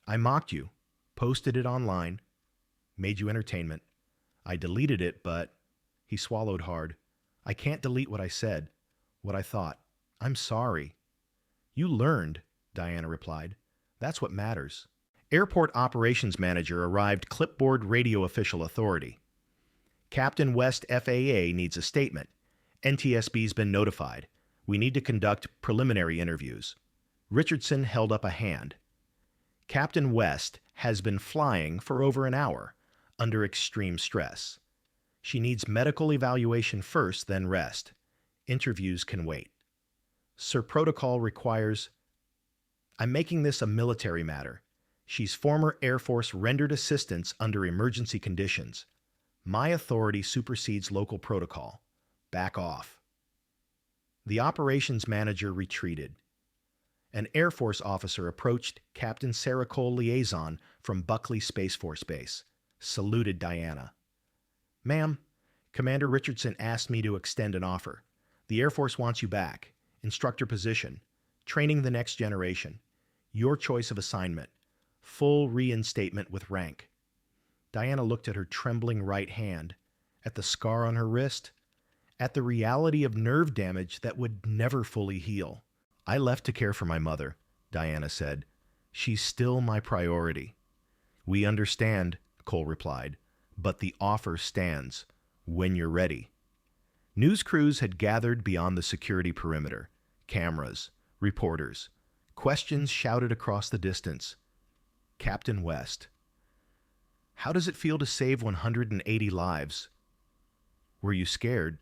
I mocked you, posted it online, made you entertainment. I deleted it, but... He swallowed hard. I can't delete what I said, what I thought. I'm sorry. You learned, Diana replied. That's what matters. Airport Operations Manager arrived, clipboard radio official authority. Captain West FAA needs a statement. NTSB's been notified. We need to conduct preliminary interviews. Richardson held up a hand. Captain West has been flying for over an hour, under extreme stress. She needs medical evaluation first, then rest. Interviews can wait. Sir, protocol requires... I'm making this a military matter. She's former Air Force rendered assistance under emergency conditions. My authority supersedes local protocol. Back off. The operations manager retreated. An Air Force officer approached Captain Sarah Cole Liaison from Buckley Space Force Base, saluted Diana. Ma'am, Commander Richardson asked me to extend an offer. The Air Force wants you back. Instructor position. Training the next generation. Your choice of assignment. Full reinstatement with rank. Diana looked at her trembling right hand, at the scar on her wrist, at the reality of nerve damage that would never fully heal. I left to care for my mother, Diana said. She's still my priority. We understand, Cole replied, but the offer stands when you're ready. News crews had gathered beyond the security perimeter. Cameras, reporters, questions shouted across the distance. Captain West. How does it feel to save 180 lives? Were you scared?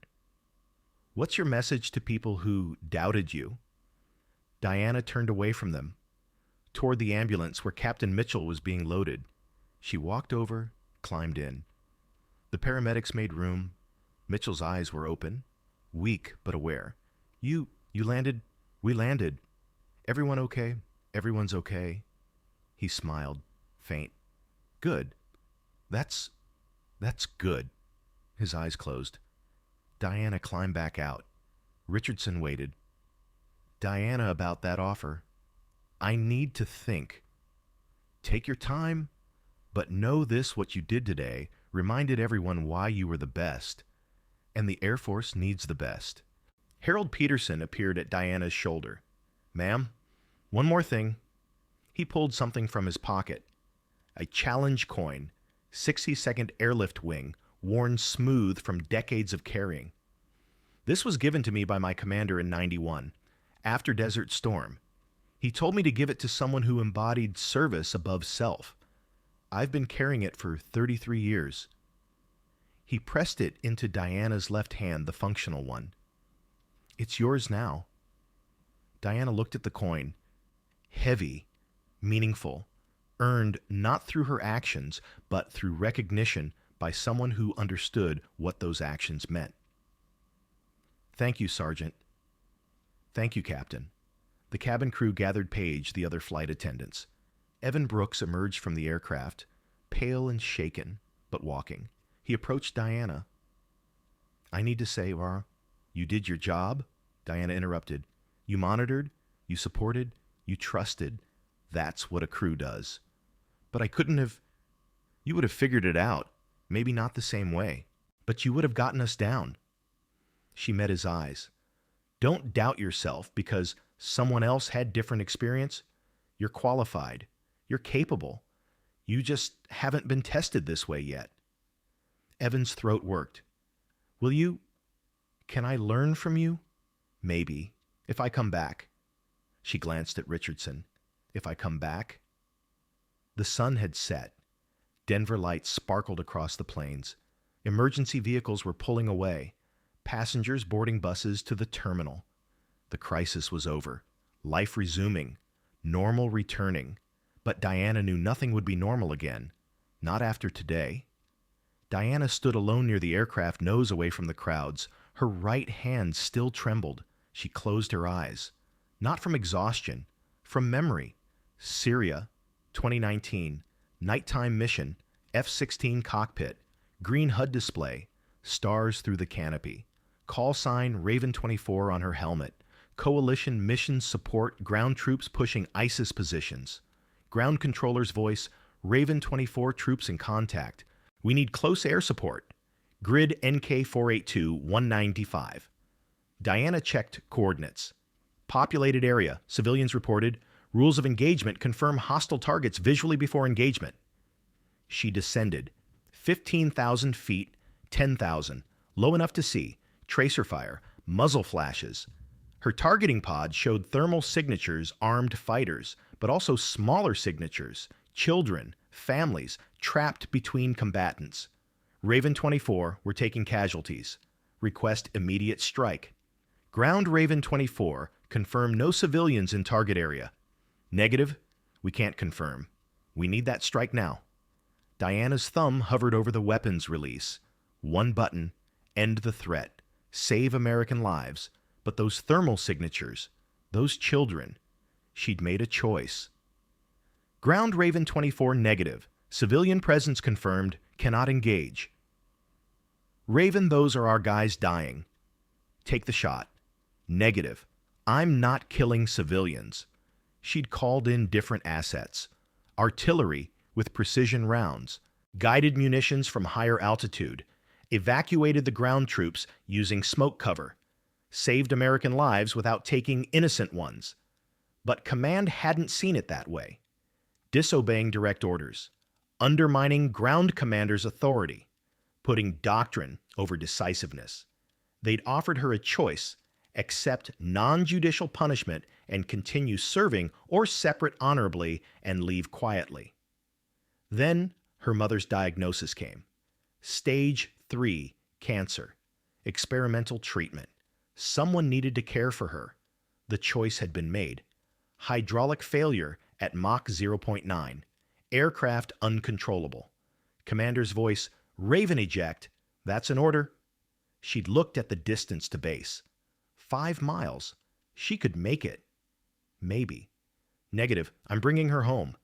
What's your message to people who doubted you? Diana turned away from them, toward the ambulance where Captain Mitchell was being loaded. She walked over, climbed in. The paramedics made room. Mitchell's eyes were open, weak but aware. You landed? We landed. Everyone okay? Everyone's okay. He smiled, faint. Good. That's good. His eyes closed. Diana climbed back out. Richardson waited. Diana, about that offer. I need to think. Take your time, but know this: what you did today reminded everyone why you were the best. And the Air Force needs the best. Harold Peterson appeared at Diana's shoulder. Ma'am, one more thing. He pulled something from his pocket. A challenge coin, 60-second airlift wing, worn smooth from decades of carrying. This was given to me by my commander in '91, after Desert Storm. He told me to give it to someone who embodied service above self. I've been carrying it for 33 years. He pressed it into Diana's left hand, the functional one. It's yours now. Diana looked at the coin. Heavy, meaningful, earned not through her actions, but through recognition by someone who understood what those actions meant. Thank you, Sergeant. Thank you, Captain. The cabin crew gathered Paige, the other flight attendants. Evan Brooks emerged from the aircraft, pale and shaken, but walking. He approached Diana. I need to say, Laura, you did your job, Diana interrupted. You monitored, you supported, you trusted. That's what a crew does. But I couldn't have... You would have figured it out. Maybe not the same way. But you would have gotten us down. She met his eyes. Don't doubt yourself because someone else had different experience. You're qualified. You're capable. You just haven't been tested this way yet. Evan's throat worked. Can I learn from you? Maybe, if I come back. She glanced at Richardson. If I come back? The sun had set. Denver lights sparkled across the plains. Emergency vehicles were pulling away. Passengers boarding buses to the terminal. The crisis was over. Life resuming. Normal returning. But Diana knew nothing would be normal again. Not after today. Diana stood alone near the aircraft, nose away from the crowds. Her right hand still trembled. She closed her eyes. Not from exhaustion, from memory. Syria, 2019. Nighttime mission. F-16 cockpit. Green HUD display. Stars through the canopy. Call sign Raven 24 on her helmet. Coalition mission support, ground troops pushing ISIS positions. Ground controller's voice, Raven 24 troops in contact. We need close air support. Grid NK482-195. Diana checked coordinates. Populated area, civilians reported. Rules of engagement confirm hostile targets visually before engagement. She descended. 15,000 feet, 10,000. Low enough to see. Tracer fire, muzzle flashes. Her targeting pod showed thermal signatures, armed fighters, but also smaller signatures, children, families, trapped between combatants. Raven 24 were taking casualties. Request immediate strike. Ground Raven 24, confirm no civilians in target area. Negative, we can't confirm. We need that strike now. Diana's thumb hovered over the weapons release. One button, end the threat, save American lives. But those thermal signatures, those children, she'd made a choice. Ground Raven 24 negative, civilian presence confirmed, cannot engage. Raven, those are our guys dying. Take the shot. Negative, I'm not killing civilians. She'd called in different assets. Artillery with precision rounds, guided munitions from higher altitude, evacuated the ground troops using smoke cover, saved American lives without taking innocent ones. But command hadn't seen it that way. Disobeying direct orders, undermining ground commander's authority, putting doctrine over decisiveness. They'd offered her a choice: accept non-judicial punishment and continue serving, or separate honorably and leave quietly. Then her mother's diagnosis came. Stage 3 cancer. Experimental treatment. Someone needed to care for her. The choice had been made. Hydraulic failure at Mach 0.9. Aircraft uncontrollable. Commander's voice, "Raven eject. That's an order." She'd looked at the distance to base. 5 miles. She could make it. Maybe. Negative. I'm bringing her home.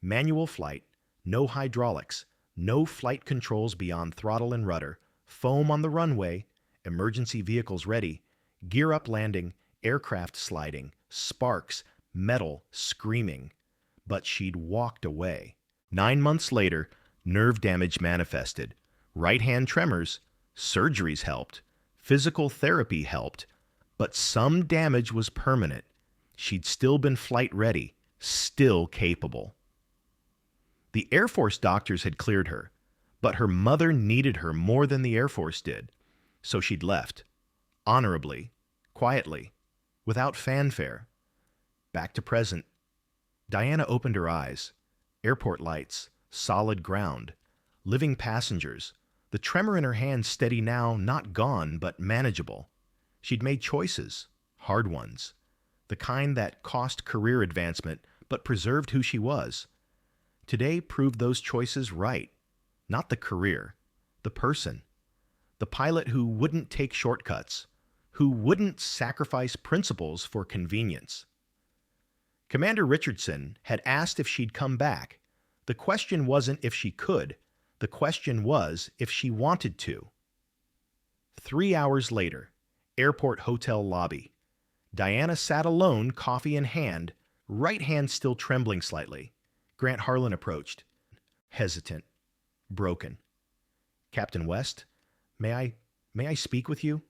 Manual flight. No hydraulics. No flight controls beyond throttle and rudder. Foam on the runway. Emergency vehicles ready. Gear up landing. Aircraft sliding. Sparks. Metal screaming. But she'd walked away. 9 months later, nerve damage manifested. Right-hand tremors. Surgeries helped. Physical therapy helped. But some damage was permanent. She'd still been flight ready, still capable. The Air Force doctors had cleared her, but her mother needed her more than the Air Force did. So she'd left. Honorably, quietly, without fanfare. Back to present. Diana opened her eyes. Airport lights, solid ground, living passengers. The tremor in her hand steady now, not gone, but manageable. She'd made choices, hard ones. The kind that cost career advancement, but preserved who she was. Today proved those choices right. Not the career, the person. The pilot who wouldn't take shortcuts, who wouldn't sacrifice principles for convenience. Commander Richardson had asked if she'd come back. The question wasn't if she could. The question was if she wanted to. 3 hours later, airport hotel lobby. Diana sat alone, coffee in hand, right hand still trembling slightly. Grant Harlan approached, hesitant, broken. "Captain West, may I speak with you?"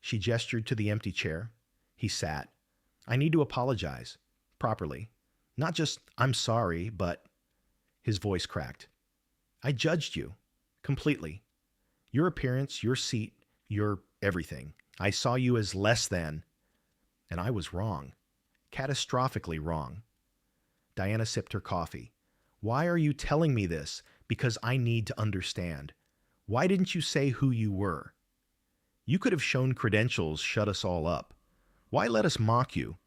She gestured to the empty chair. He sat. "I need to apologize. Properly. Not just, 'I'm sorry,' but..." His voice cracked. "I judged you. Completely. Your appearance, your seat, your everything. I saw you as less than. And I was wrong. Catastrophically wrong." Diana sipped her coffee. "Why are you telling me this? Because I need to understand. Why didn't you say who you were? You could have shown credentials, shut us all up. Why let us mock you?"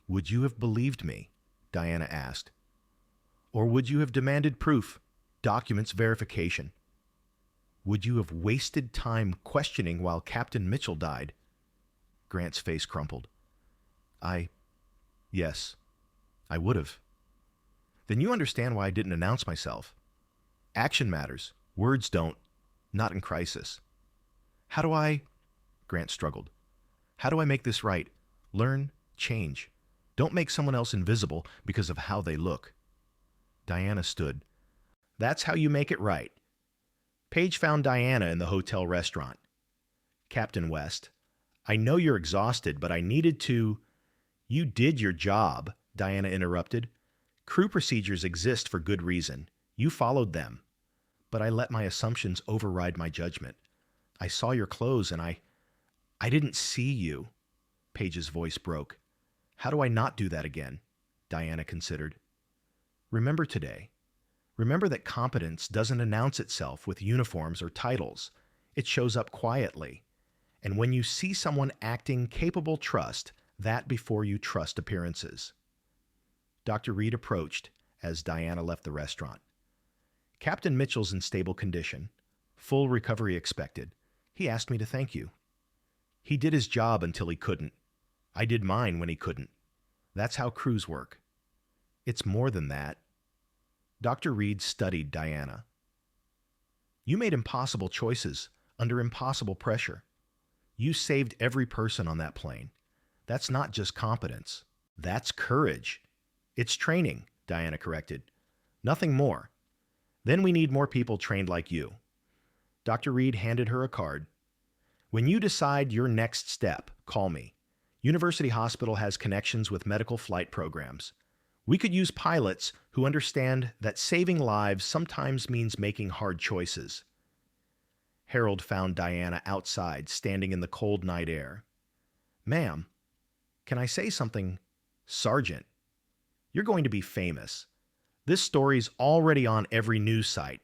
"Would you have believed me?" Diana asked. "Or would you have demanded proof, documents, verification? Would you have wasted time questioning while Captain Mitchell died?" Grant's face crumpled. Yes, I would have." "Then you understand why I didn't announce myself. Action matters. Words don't. Not in crisis." "How do I..." Grant struggled. "How do I make this right? Learn, change. Don't make someone else invisible because of how they look." Diana stood. "That's how you make it right." Paige found Diana in the hotel restaurant. "Captain West, I know you're exhausted, but I needed to..." "You did your job," Diana interrupted. "Crew procedures exist for good reason. You followed them. But I let my assumptions override my judgment. I saw your clothes and I didn't see you." Paige's voice broke. "How do I not do that again?" Diana considered. "Remember today. Remember that competence doesn't announce itself with uniforms or titles. It shows up quietly. And when you see someone acting capable, trust that before you trust appearances." Dr. Reed approached as Diana left the restaurant. "Captain Mitchell's in stable condition. Full recovery expected. He asked me to thank you. He did his job until he couldn't. I did mine when he couldn't. That's how crews work." "It's more than that." Dr. Reed studied Diana. "You made impossible choices under impossible pressure. You saved every person on that plane. That's not just competence. That's courage." "It's training," Diana corrected. "Nothing more. Then we need more people trained like you. Dr. Reed handed her a card. When you decide your next step, call me. University Hospital has connections with medical flight programs. We could use pilots who understand that saving lives sometimes means making hard choices. Harold found Diana outside, standing in the cold night air. Ma'am, can I say something? Sergeant, you're going to be famous. This story's already on every news site.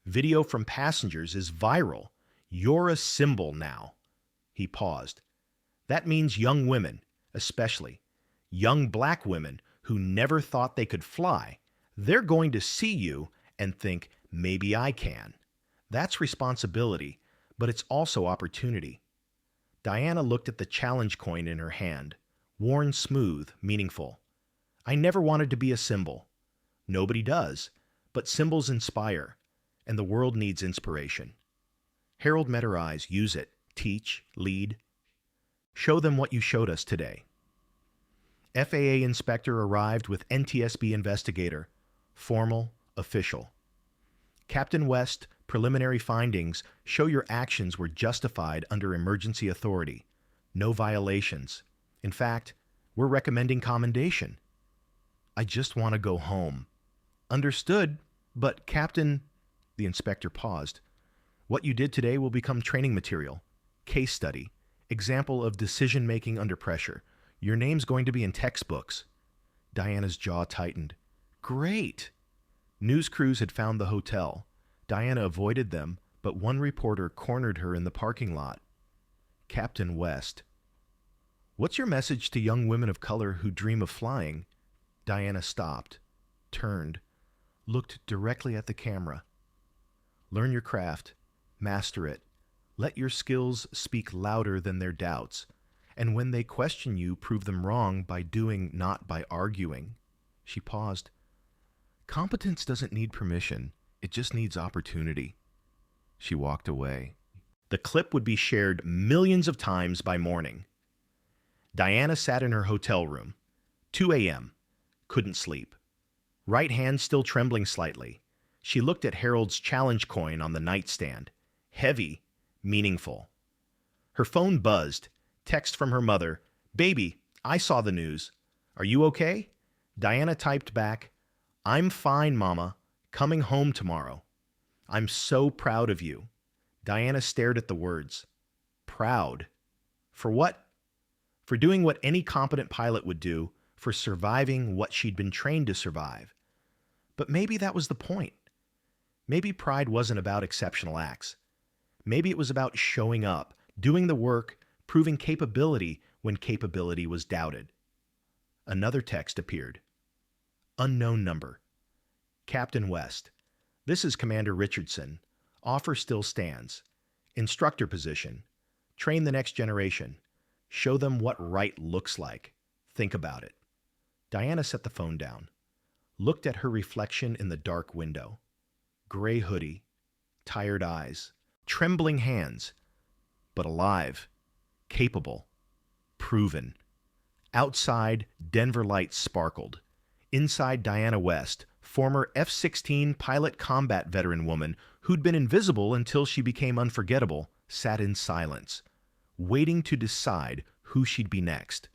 Video from passengers is viral. You're a symbol now. He paused. That means young women, especially young black women who never thought they could fly, they're going to see you and think, maybe I can. That's responsibility, but it's also opportunity. Diana looked at the challenge coin in her hand, worn smooth, meaningful. I never wanted to be a symbol. Nobody does, but symbols inspire, and the world needs inspiration. Harold met her eyes. Use it. Teach. Lead. Show them what you showed us today. FAA inspector arrived with NTSB investigator. Formal, official. Captain West, preliminary findings show your actions were justified under emergency authority. No violations. In fact, we're recommending commendation. I just want to go home. Understood, but Captain, the inspector paused. What you did today will become training material. Case study. Example of decision-making under pressure. Your name's going to be in textbooks. Diana's jaw tightened. Great! News crews had found the hotel. Diana avoided them, but one reporter cornered her in the parking lot. Captain West. What's your message to young women of color who dream of flying? Diana stopped, turned, looked directly at the camera. Learn your craft. Master it. Let your skills speak louder than their doubts. And when they question you, prove them wrong by doing, not by arguing. She paused. Competence doesn't need permission. It just needs opportunity. She walked away. The clip would be shared millions of times by morning. Diana sat in her hotel room. 2 a.m. Couldn't sleep. Right hand still trembling slightly. She looked at Harold's challenge coin on the nightstand. Heavy, meaningful. Her phone buzzed. Text from her mother. Baby, I saw the news. Are you okay? Diana typed back, I'm fine, Mama. Coming home tomorrow. I'm so proud of you. Diana stared at the words. Proud. For what? For doing what any competent pilot would do, for surviving what she'd been trained to survive. But maybe that was the point. Maybe pride wasn't about exceptional acts. Maybe it was about showing up, doing the work, proving capability when capability was doubted. Another text appeared. Unknown number. Captain West. This is Commander Richardson. Offer still stands. Instructor position. Train the next generation. Show them what right looks like. Think about it. Diana set the phone down. Looked at her reflection in the dark window. Gray hoodie. Tired eyes. Trembling hands. But alive. Capable. Proven. Outside, Denver lights sparkled. Inside, Diana West, former F-16 pilot combat veteran woman who'd been invisible until she became unforgettable, sat in silence, waiting to decide who she'd be next.